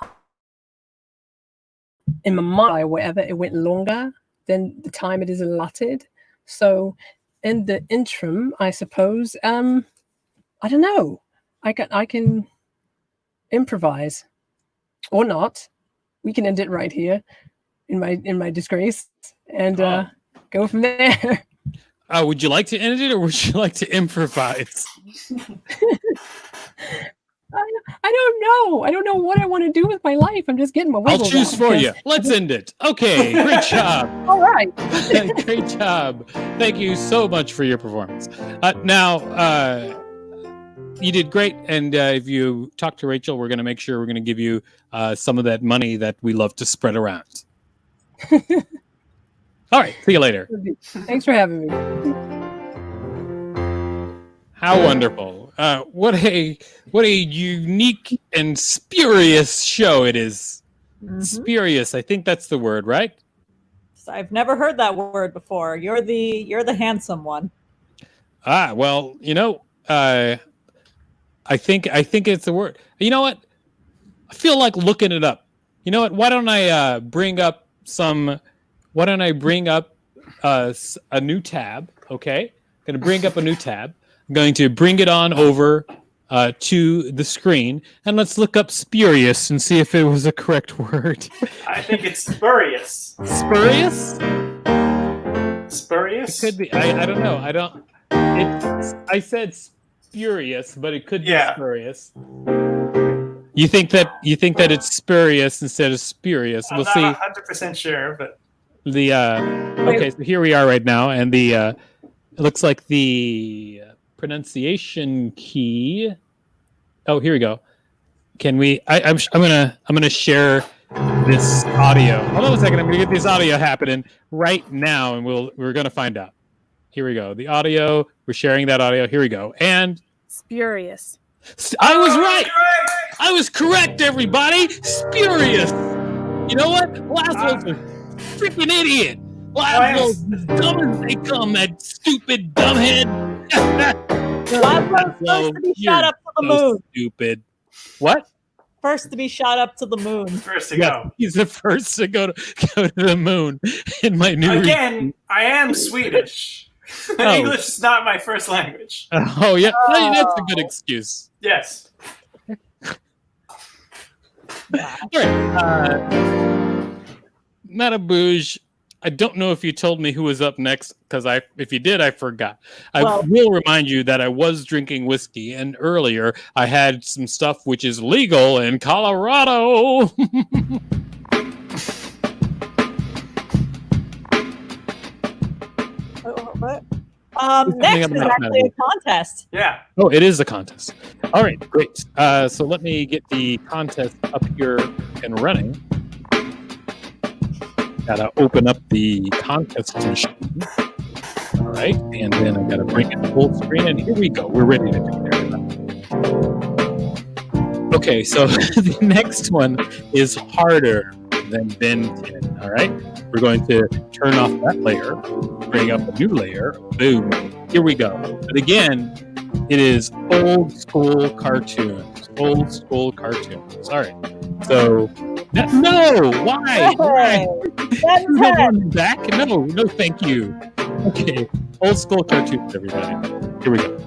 [SPEAKER 9] in my mind, whatever it went longer than the time it is allotted. So in the interim, I suppose, I don't know. I can improvise or not. We can end it right here in my disgrace and go from there.
[SPEAKER 1] Would you like to end it or would you like to improvise?
[SPEAKER 9] I don't know. I don't know what I want to do with my life. I'm just getting my wiggles
[SPEAKER 1] I'll choose
[SPEAKER 9] out.
[SPEAKER 1] for you. Let's end it. Okay, great job.
[SPEAKER 9] All right.
[SPEAKER 1] Great job. Thank you so much for your performance. Now, you did great. And if you talk to Rachel, we're going to make sure we're going to give you some of that money that we love to spread around. All right. See you later.
[SPEAKER 9] Thanks for having me.
[SPEAKER 1] How wonderful. What a unique and spurious show it is.
[SPEAKER 3] Mhm.
[SPEAKER 1] Spurious. I think that's the word, right?
[SPEAKER 3] I've never heard that word before. You're the handsome one.
[SPEAKER 1] Well, I think it's a word. You know what? I feel like looking it up. You know what? Why don't I bring up a new tab? Okay, I'm going to bring up a new tab. I'm going to bring it on over to the screen, and let's look up spurious and see if it was a correct word.
[SPEAKER 2] I think it's spurious.
[SPEAKER 1] Spurious?
[SPEAKER 2] Spurious?
[SPEAKER 1] It could be. I don't know. I said spurious, but it could be spurious. You think that it's spurious instead of spurious? We'll see.
[SPEAKER 2] I'm not 100% sure, but
[SPEAKER 1] okay, so here we are right now, and it looks like the pronunciation key. Oh, here we go. Can we? I'm gonna share this audio. Hold on a second. I'm gonna get this audio happening right now, and we're gonna find out. Here we go. The audio. We're sharing that audio. Here we go. And
[SPEAKER 11] spurious.
[SPEAKER 1] I was right. I was correct, everybody. Spurious. You know what? Laszlo's a freaking idiot. Laszlo's as dumb as they come, that stupid dumbhead.
[SPEAKER 3] Laszlo's first to be shot up to the moon.
[SPEAKER 1] Stupid. What?
[SPEAKER 3] First to be shot up to the moon.
[SPEAKER 2] First to go.
[SPEAKER 1] He's the first to go to the moon in my new
[SPEAKER 2] Again, I am Swedish.
[SPEAKER 1] Oh.
[SPEAKER 2] English is not my first language.
[SPEAKER 1] Oh, yeah. That's a good excuse.
[SPEAKER 2] Yes.
[SPEAKER 1] All right. Madame Bouge, I don't know if you told me who was up next because if you did, I forgot. I
[SPEAKER 3] Well-
[SPEAKER 1] will remind you that I was drinking whiskey, and earlier I had some stuff which is legal in Colorado.
[SPEAKER 3] What?
[SPEAKER 1] Who's coming
[SPEAKER 3] Next
[SPEAKER 1] up
[SPEAKER 3] is
[SPEAKER 1] next,
[SPEAKER 3] actually a
[SPEAKER 1] Madeline?
[SPEAKER 3] contest.
[SPEAKER 2] Yeah.
[SPEAKER 1] Oh, it is a contest. All right, great. So let me get the contest up here and running. Gotta open up the contest machine. All right, and then I gotta bring it full screen, and here we go. We're ready to do it, everybody. Okay, so the next one is harder than Ben 10. All right, we're going to turn off that layer, bring up a new layer. Boom. Here we go. But again, it is old school cartoons. Old school cartoons. All right. So, no, why? Why?
[SPEAKER 3] Ben
[SPEAKER 1] You have
[SPEAKER 3] 10.
[SPEAKER 1] one back? No, thank you. Okay, old school cartoons, everybody. Here we go.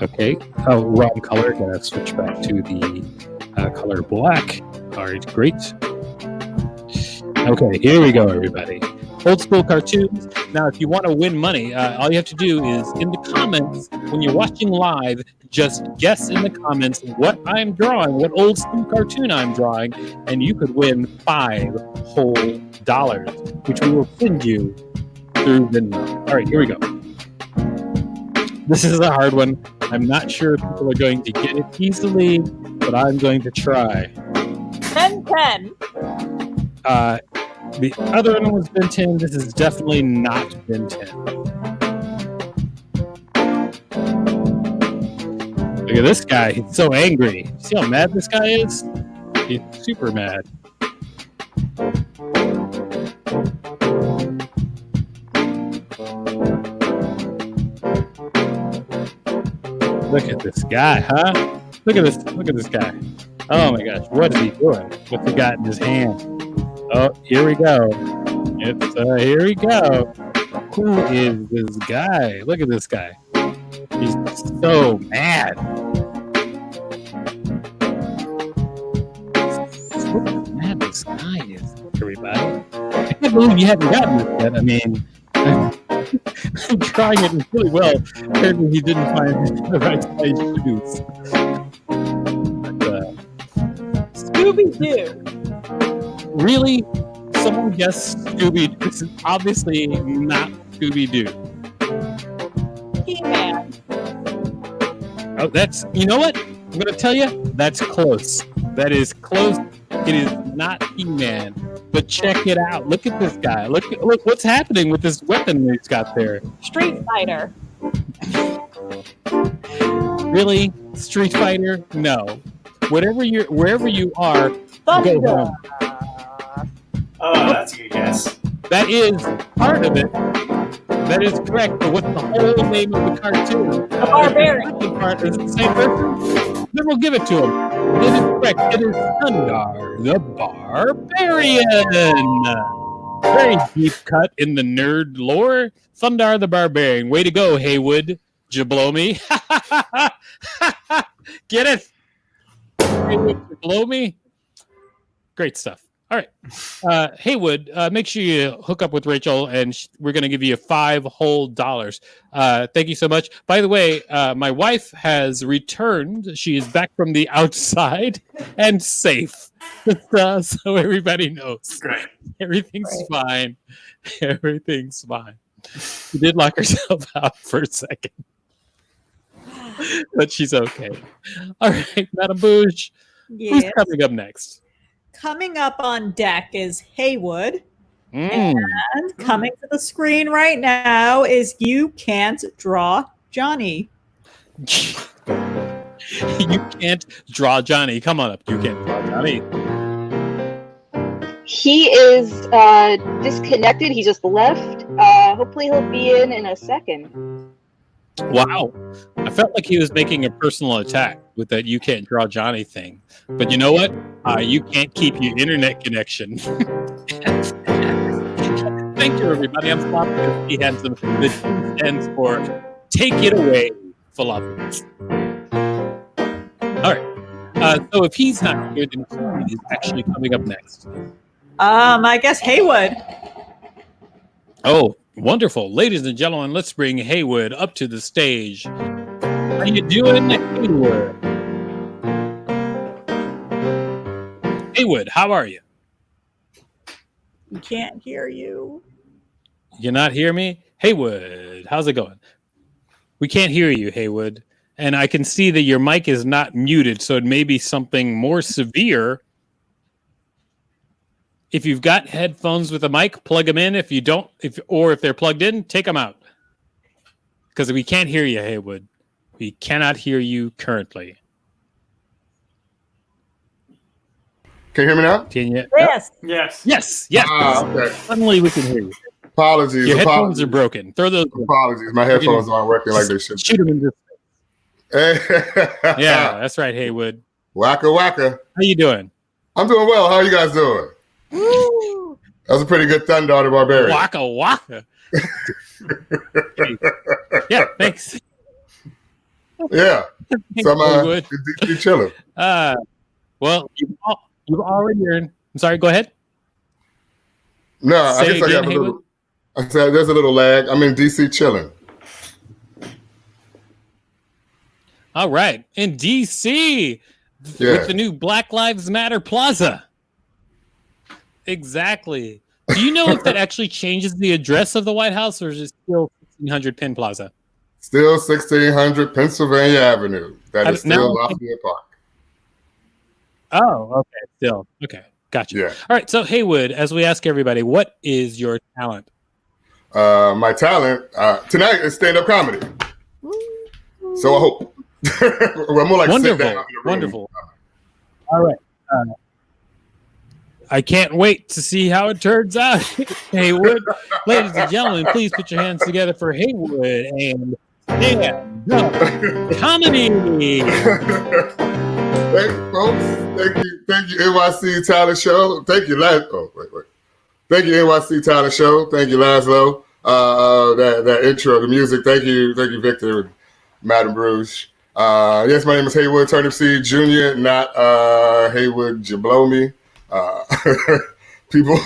[SPEAKER 1] Okay. Oh, wrong color. Gotta switch back to the color black. All right, great. Okay, here we go, everybody. Old school cartoons. Now, if you want to win money, all you have to do is in the comments, when you're watching live, just guess in the comments what I'm drawing, what old school cartoon I'm drawing, and you could win $5 whole, which we will send you through Venmo. All right, here we go. This is a hard one. I'm not sure if people are going to get it easily, but I'm going to try.
[SPEAKER 3] Ben 10.
[SPEAKER 1] The other one was Ben 10. This is definitely not Ben 10. Look at this guy. He's so angry. See how mad this guy is? He's super mad. Look at this guy, huh? Look at this guy. Oh my gosh, what is he doing? What's he got in his hand? Oh, here we go. Here we go. Who is this guy? Look at this guy. He's so mad. Look how mad this guy is, everybody. I can't believe you haven't gotten this yet. I mean, I'm trying it really well. Apparently he didn't find the right size shoes. But,
[SPEAKER 3] Scooby-Doo.
[SPEAKER 1] really? Someone guessed Scooby-Doo. This is obviously not Scooby-Doo.
[SPEAKER 3] He-Man.
[SPEAKER 1] Oh, you know what? I'm going to tell you, that's close. That is close. It is not He-Man. But check it out. Look at this guy. Look what's happening with this weapon he's got there.
[SPEAKER 3] Street Fighter.
[SPEAKER 1] Really? Street Fighter? No. Wherever you are,
[SPEAKER 3] Thunder.
[SPEAKER 1] go home.
[SPEAKER 2] Oh, that's a good guess.
[SPEAKER 1] That is part of it. That is correct. But what's the whole name of the cartoon?
[SPEAKER 3] The Barbarian.
[SPEAKER 1] Part is it the same person? Then we'll give it to him. It is correct. It is Thundar the Barbarian. Very deep cut in the nerd lore. Thundar the Barbarian. Way to go, Haywood. Jablomi. Get it? Haywood Jablomi. Great stuff. All right. Haywood, make sure you hook up with Rachel, and we're going to give you $5 whole. Thank you so much. By the way, my wife has returned. She is back from the outside and safe. So everybody knows.
[SPEAKER 2] Great.
[SPEAKER 1] Everything's fine. Everything's fine. She did lock herself out for a second. But she's okay. All right, Madam Bouge, who's
[SPEAKER 3] Yes.
[SPEAKER 1] coming up next?
[SPEAKER 3] Coming up on deck is Haywood.
[SPEAKER 1] Mm.
[SPEAKER 3] And coming to the screen right now is You Can't Draw Johnny.
[SPEAKER 1] You can't draw Johnny. Come on up. You can't draw Johnny.
[SPEAKER 4] He is disconnected. He just left. Hopefully he'll be in a second.
[SPEAKER 1] Wow. I felt like he was making a personal attack with that you can't draw Johnny thing. But you know what? You can't keep your internet connection. Thank you, everybody. I'm stopping because he had something that stands for Take It Away, Falafel. All right. So if he's not here, then he is actually coming up next.
[SPEAKER 3] I guess Haywood.
[SPEAKER 1] Oh, wonderful. Ladies and gentlemen, let's bring Haywood up to the stage. How you doing, Haywood? Haywood, how are you?
[SPEAKER 3] We can't hear you.
[SPEAKER 1] You not hear me? Haywood, how's it going? We can't hear you, Haywood. And I can see that your mic is not muted, so it may be something more severe. If you've got headphones with a mic, plug them in. If you don't, if they're plugged in, take them out. Because we can't hear you, Haywood. We cannot hear you currently.
[SPEAKER 11] Can you hear me now?
[SPEAKER 1] Can you?
[SPEAKER 3] Yes.
[SPEAKER 2] Yes.
[SPEAKER 1] Yes. Yes.
[SPEAKER 11] Okay.
[SPEAKER 1] Suddenly we can hear you.
[SPEAKER 11] Apologies.
[SPEAKER 1] Your headphones are broken. Throw those.
[SPEAKER 11] Apologies. My headphones aren't working like they should.
[SPEAKER 1] Shoot them in this.
[SPEAKER 11] Yeah,
[SPEAKER 1] that's right, Haywood.
[SPEAKER 11] Waka waka.
[SPEAKER 1] How you doing?
[SPEAKER 11] I'm doing well. How are you guys doing?
[SPEAKER 3] Woo.
[SPEAKER 11] That was a pretty good Thunder on the Barbarian.
[SPEAKER 1] Waka waka. Yeah, thanks.
[SPEAKER 11] Yeah. So I'm chilling.
[SPEAKER 1] Well, you've already earned. I'm sorry. Go ahead.
[SPEAKER 11] No, I
[SPEAKER 1] Say
[SPEAKER 11] guess I
[SPEAKER 1] again,
[SPEAKER 11] got a little. I said there's a little lag. I'm in DC chilling.
[SPEAKER 1] All right, in DC with the new Black Lives Matter Plaza. Exactly. Do you know if that actually changes the address of the White House, or is it still 1600 Penn Plaza?
[SPEAKER 11] Still 1600 Pennsylvania Avenue. That is still Lafayette Park.
[SPEAKER 1] Oh, okay. Still. Okay. Gotcha.
[SPEAKER 11] Yeah.
[SPEAKER 1] All right. So, Haywood, as we ask everybody, what is your talent?
[SPEAKER 11] My talent tonight is stand-up comedy. So I hope. Well, more like
[SPEAKER 1] Wonderful. Wonderful. All right. I can't wait to see how it turns out, Haywood. Ladies and gentlemen, please put your hands together for Haywood and stand-up comedy.
[SPEAKER 11] Thank you, folks. Thank you, NYC Talent Show. Thank you, Thank you, NYC Talent Show. Thank you, Laszlo. That intro, the music. Thank you, Victor and Madam Bruges. Yes, my name is Haywood Turnipseed Jr., not Haywood Jablomi. People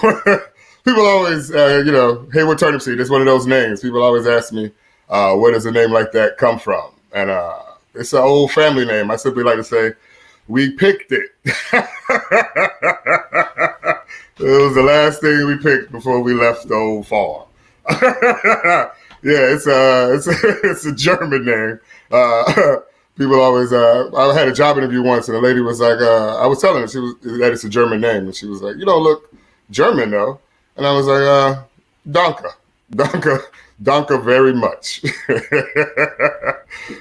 [SPEAKER 11] always, Haywood Turnipseed is one of those names. People always ask me, where does a name like that come from? And it's an old family name. I simply like to say, we picked it. It was the last thing we picked before we left the old farm. Yeah, it's a German name. People always, I had a job interview once and the lady was like, I was telling her that it's a German name. And she was like, you don't look German though. And I was like, Danke very much.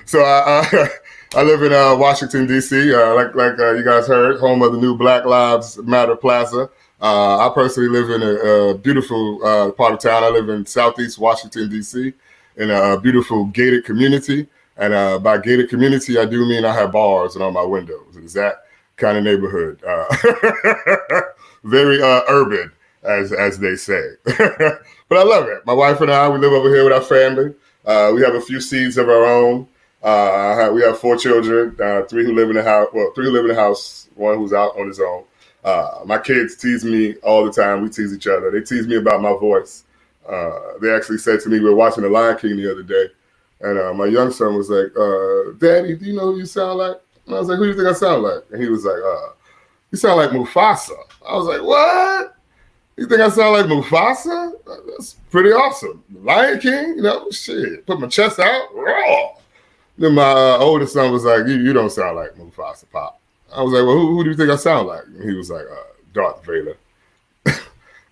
[SPEAKER 11] So I live in Washington, D.C., like you guys heard, home of the new Black Lives Matter Plaza. I personally live in a beautiful part of town. I live in Southeast Washington, D.C., in a beautiful gated community. And by gated community, I do mean I have bars and on my windows. It's that kind of neighborhood. Very urban, as they say. But I love it. My wife and I, we live over here with our family. We have a few seeds of our own. We have 4 children, 3 who live in the house. Well, 3 who live in the house, 1 who's out on his own. My kids tease me all the time. We tease each other. They tease me about my voice. They actually said to me, we were watching The Lion King the other day, and my young son was like, Daddy, do you know who you sound like? And I was like, who do you think I sound like? And he was like, you sound like Mufasa. I was like, what? You think I sound like Mufasa? That's pretty awesome. The Lion King, shit. Put my chest out, raw. Then my oldest son was like, you don't sound like Mufasa, Pop. I was like, well, who do you think I sound like? And he was like, Darth Vader.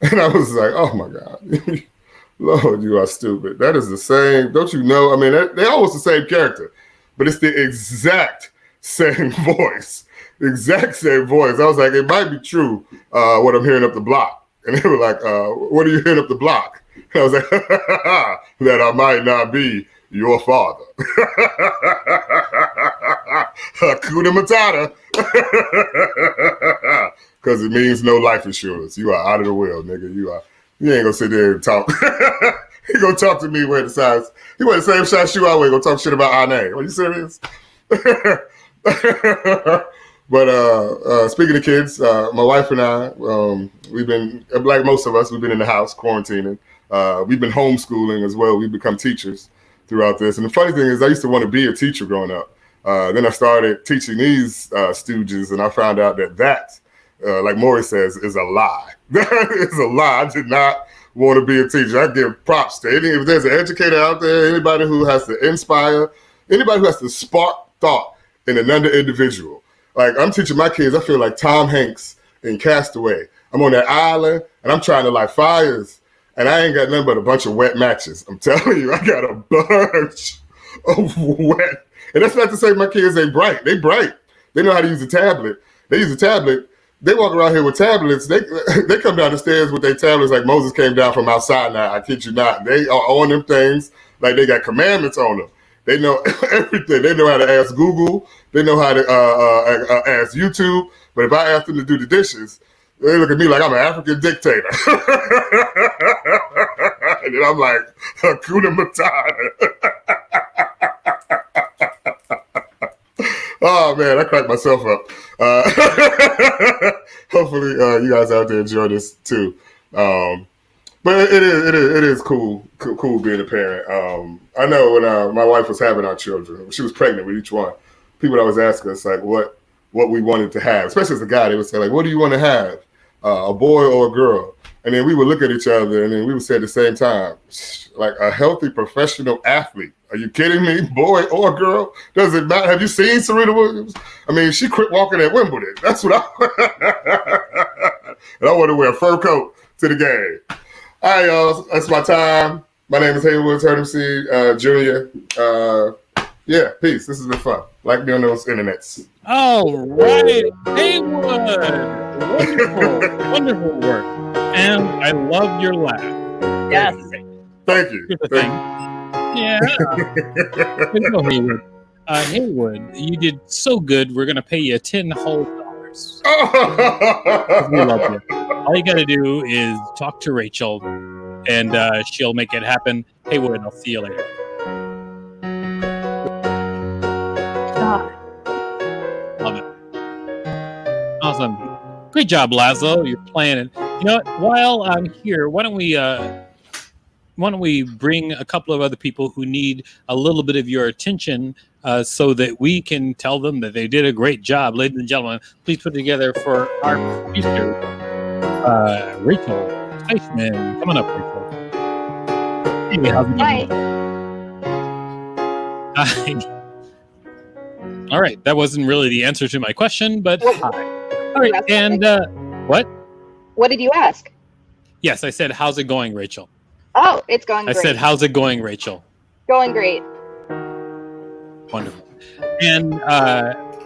[SPEAKER 11] And I was like, oh my God. Lord, you are stupid. That is the same. Don't you know? I mean, they're almost the same character, but it's the exact same voice. The exact same voice. I was like, it might be true what I'm hearing up the block. And they were like, what are you hearing up the block? And I was like, that I might not be your father. Hakuna Matata. Because it means no life insurance. You are out of the world, nigga. You ain't gonna sit there and talk. He gonna talk to me wearing the size. He wear the same size shoe I wear. Gonna talk shit about Ane. Are you serious? But speaking of kids, my wife and I, we've been, like most of us, we've been in the house quarantining. We've been homeschooling as well. We've become teachers throughout this. And the funny thing is, I used to want to be a teacher growing up. Then I started teaching these stooges, and I found out that, like Maury says, is a lie. That is a lie. I did not want to be a teacher. I give props to any, if there's an educator out there, anybody who has to inspire, anybody who has to spark thought in another individual. Like, I'm teaching my kids, I feel like Tom Hanks in Castaway. I'm on that island, and I'm trying to light fires, and I ain't got nothing but a bunch of wet matches. I'm telling you, I got a bunch of wet. And that's not to say my kids ain't bright. They bright. They know how to use a tablet. They use a tablet. They walk around here with tablets. They come down the stairs with their tablets like Moses came down from outside now. I kid you not. They are on them things like they got commandments on them. They know everything. They know how to ask Google. They know how to ask YouTube. But if I ask them to do the dishes, they look at me like I'm an African dictator. And then I'm like, Hakuna Matata. Oh, man, I cracked myself up. Hopefully you guys out there enjoy this too. But it is cool being a parent. I know when my wife was having our children, she was pregnant with each one. People always ask us like what we wanted to have, especially as a guy. They would say like, "What do you want to have, a boy or a girl?" And then we would look at each other, and then we would say at the same time, like a healthy professional athlete. Are you kidding me? Boy or girl? Does it matter? Have you seen Serena Williams? I mean, she quit walking at Wimbledon. That's what and I want to wear a fur coat to the game. All right, y'all. That's my time. My name is Haywood Turnipseed Jr. Yeah, peace. This has been fun. Like me on those internets.
[SPEAKER 1] All right. Haywood. Wonderful. Wonderful work. And I love your laugh.
[SPEAKER 3] Yes.
[SPEAKER 11] Thank you.
[SPEAKER 1] Here's the thing. Yeah. Here go, Haywood. Haywood, you did so good. We're going to pay you $10 whole. We love you. All you got to do is talk to Rachel, and she'll make it happen. Haywood, I'll see you later. Love it. Awesome. Great job, Laszlo. You're playing it. You know what? While I'm here, why don't we bring a couple of other people who need a little bit of your attention so that we can tell them that they did a great job. Ladies and gentlemen, please put together for our producer, Rachel Eichmann. Come on up, Rachel. Hey, how's it going? Hi. All right, that wasn't really the answer to my question, but hi. All right, and what?
[SPEAKER 4] What did you ask?
[SPEAKER 1] Yes, I said, how's it going, Rachel?
[SPEAKER 4] Oh, it's going great.
[SPEAKER 1] I said, how's it going, Rachel?
[SPEAKER 4] Going great.
[SPEAKER 1] Wonderful. And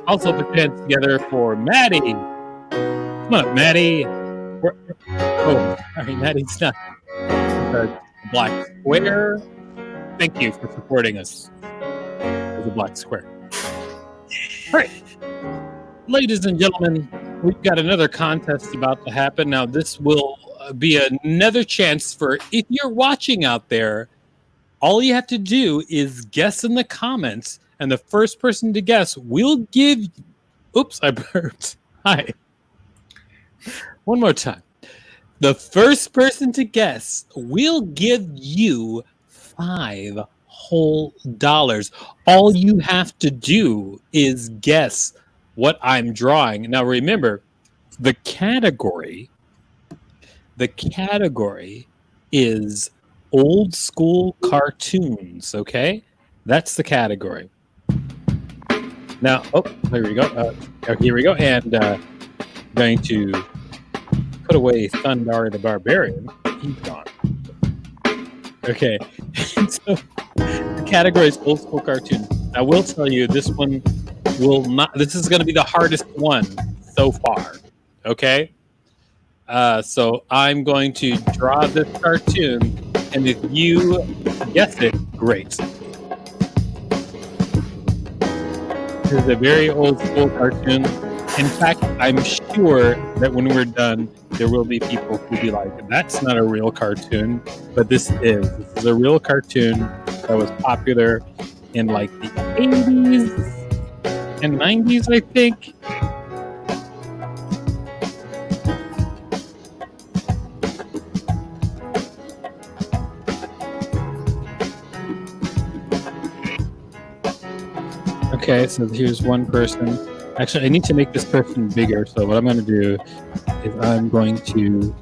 [SPEAKER 1] also put your hands together for Maddie. Come on up, Maddie. Sorry, Maddie's not the black square. Thank you for supporting us with the black square. All right. Ladies and gentlemen, we've got another contest about to happen. Now, this will be another chance for, if you're watching out there, all you have to do is guess in the comments, and the first person to guess will give... Oops, I burped. Hi. One more time. The first person to guess will give you $5 whole. All you have to do is guess what I'm drawing. Now, remember, the category is old school cartoons, okay? That's the category. Now, here we go. Here we go. And going to put away Thundar the Barbarian. He's gone. Okay. So the category is old school cartoon. I will tell you, this one will not. This is going to be the hardest one so far. Okay. So I'm going to draw this cartoon, and if you guess it, great. This is a very old school cartoon. In fact, I'm sure that when we're done, there will be people who be like, that's not a real cartoon, but this is. This is a real cartoon that was popular in like the 80s and 90s, I think. Okay, so here's one person. Actually, I need to make this person bigger. So what I'm going to do is I'm going to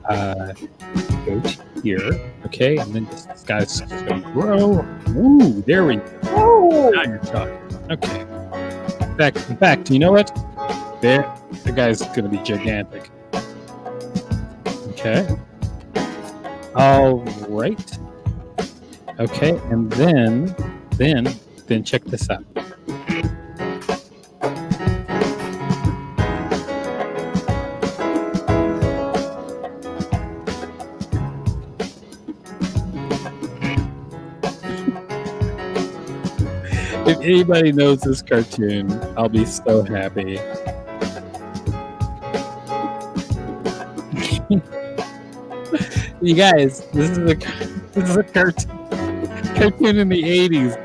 [SPEAKER 1] go to here. Okay, and then this guy's going to grow. Ooh, there we go. Now you're talking. Okay. In fact, you know what? There, the guy's going to be gigantic. Okay. All right. Okay, and then check this out. If anybody knows this cartoon, I'll be so happy. You guys, this is a cartoon in the 80s,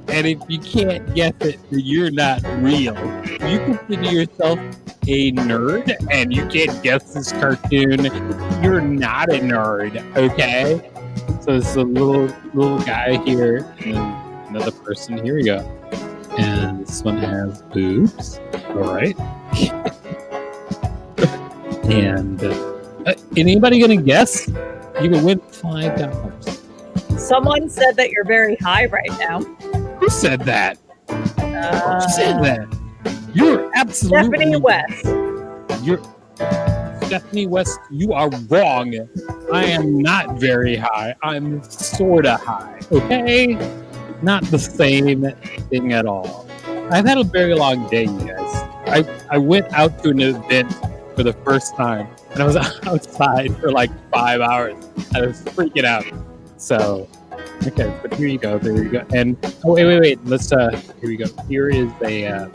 [SPEAKER 1] and if you can't guess it, you're not real. If you consider yourself a nerd and you can't guess this cartoon, you're not a nerd, okay? So it's a little guy here, and then another person. Here we go. And this one has boobs. All right. And anybody gonna guess? You can win $5.
[SPEAKER 3] Someone said that you're very high right now.
[SPEAKER 1] Who said that? Who said that? You're absolutely
[SPEAKER 3] Stephanie West.
[SPEAKER 1] You're Stephanie West. You are wrong. I am not very high. I'm sorta high. Okay. Not the same thing at all. I've had a very long day, you guys. I went out to an event for the first time, and I was outside for like 5 hours. I was freaking out. So, okay, but here you go. There you go. And oh, wait. Let's here we go. Here is a.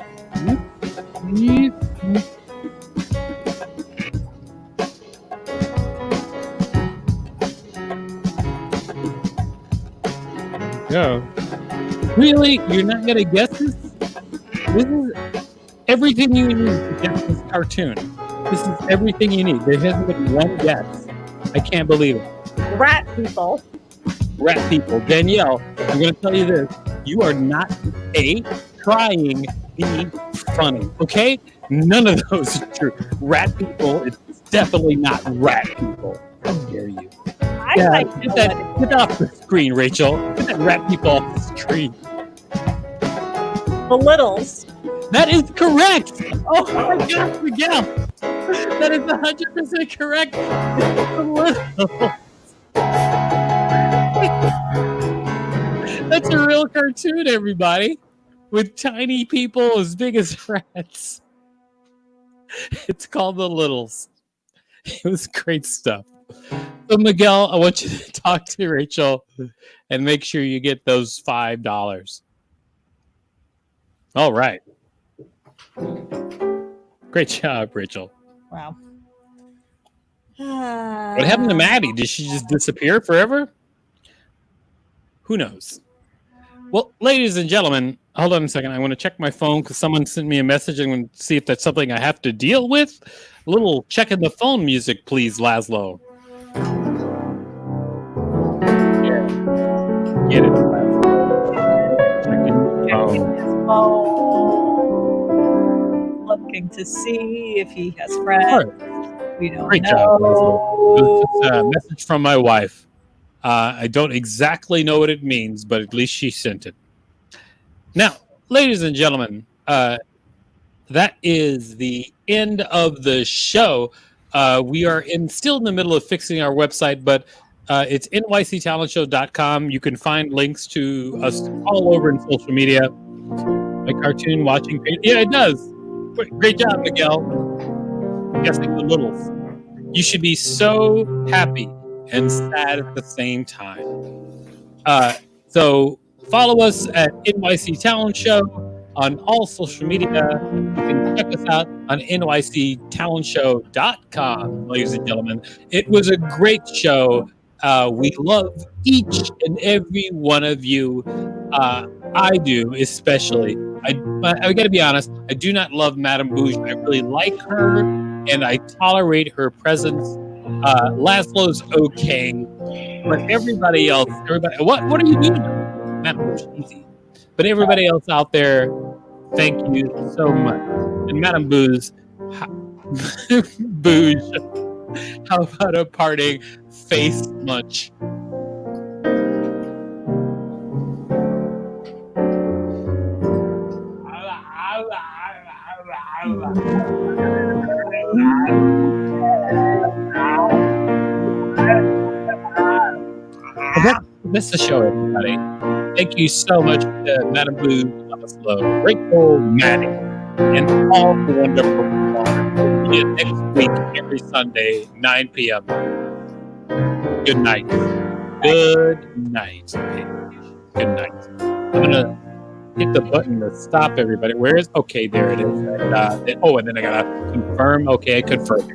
[SPEAKER 1] Go. Really? You're not gonna guess this? This is everything you need to guess this cartoon. This is everything you need. There hasn't been one guess. I can't believe it.
[SPEAKER 3] Rat people.
[SPEAKER 1] Rat people. Danielle, I'm gonna tell you this. You are not trying B, funny. Okay? None of those are true. Rat people is definitely not rat people. How dare you? Get that off the screen, Rachel. Get that rat people off the screen.
[SPEAKER 3] The Littles.
[SPEAKER 1] That is correct. Oh my gosh, Miguel. That is 100% correct. The Littles. That's a real cartoon, everybody, with tiny people as big as rats. It's called The Littles. It was great stuff. So, Miguel, I want you to talk to Rachel and make sure you get those $5. All right. Great job, Rachel.
[SPEAKER 3] Wow.
[SPEAKER 1] What happened to Maddie? Did she just disappear forever? Who knows? Well, ladies and gentlemen, hold on a second. I want to check my phone because someone sent me a message. I'm going to see if that's something I have to deal with. A little checking the phone music, please, Laszlo. Yeah. Get it, Laszlo. Checking his phone.
[SPEAKER 3] Looking to see if he has friends.
[SPEAKER 1] Right.
[SPEAKER 3] We don't
[SPEAKER 1] Great
[SPEAKER 3] know.
[SPEAKER 1] job, Laszlo. It's a message from my wife. I don't exactly know what it means, but at least she sent it. Now, ladies and gentlemen, that is the end of the show. We are still in the middle of fixing our website, but it's NYCTalentShow.com. You can find links to us all over in social media. My cartoon watching page. Yeah, it does. Great job, Miguel. Guessing the Littles. You should be so happy and sad at the same time. So follow us at NYC Talent Show on all social media. You can check us out on NYCTalentShow.com, ladies and gentlemen. It was a great show. We love each and every one of you. I do, especially. I got to be honest, I do not love Madame Bouge. I really like her, and I tolerate her presence. Laszlo's okay, but everybody else, what are you doing? Madame Bouge, easy. But everybody else out there, Thank you so much. And Madam Booze, Booze, how about a parting face munch? That's the show, everybody. Thank you so much to Madam Boo, Mama Slow, Rachel, Maddie, and all the wonderful callers. We'll see you next week, every Sunday, 9 p.m. Good night. Good night. Okay. Good night. I'm going to hit the button to stop everybody. Where is? Okay, there it is. And then I got to confirm. Okay, I confirmed.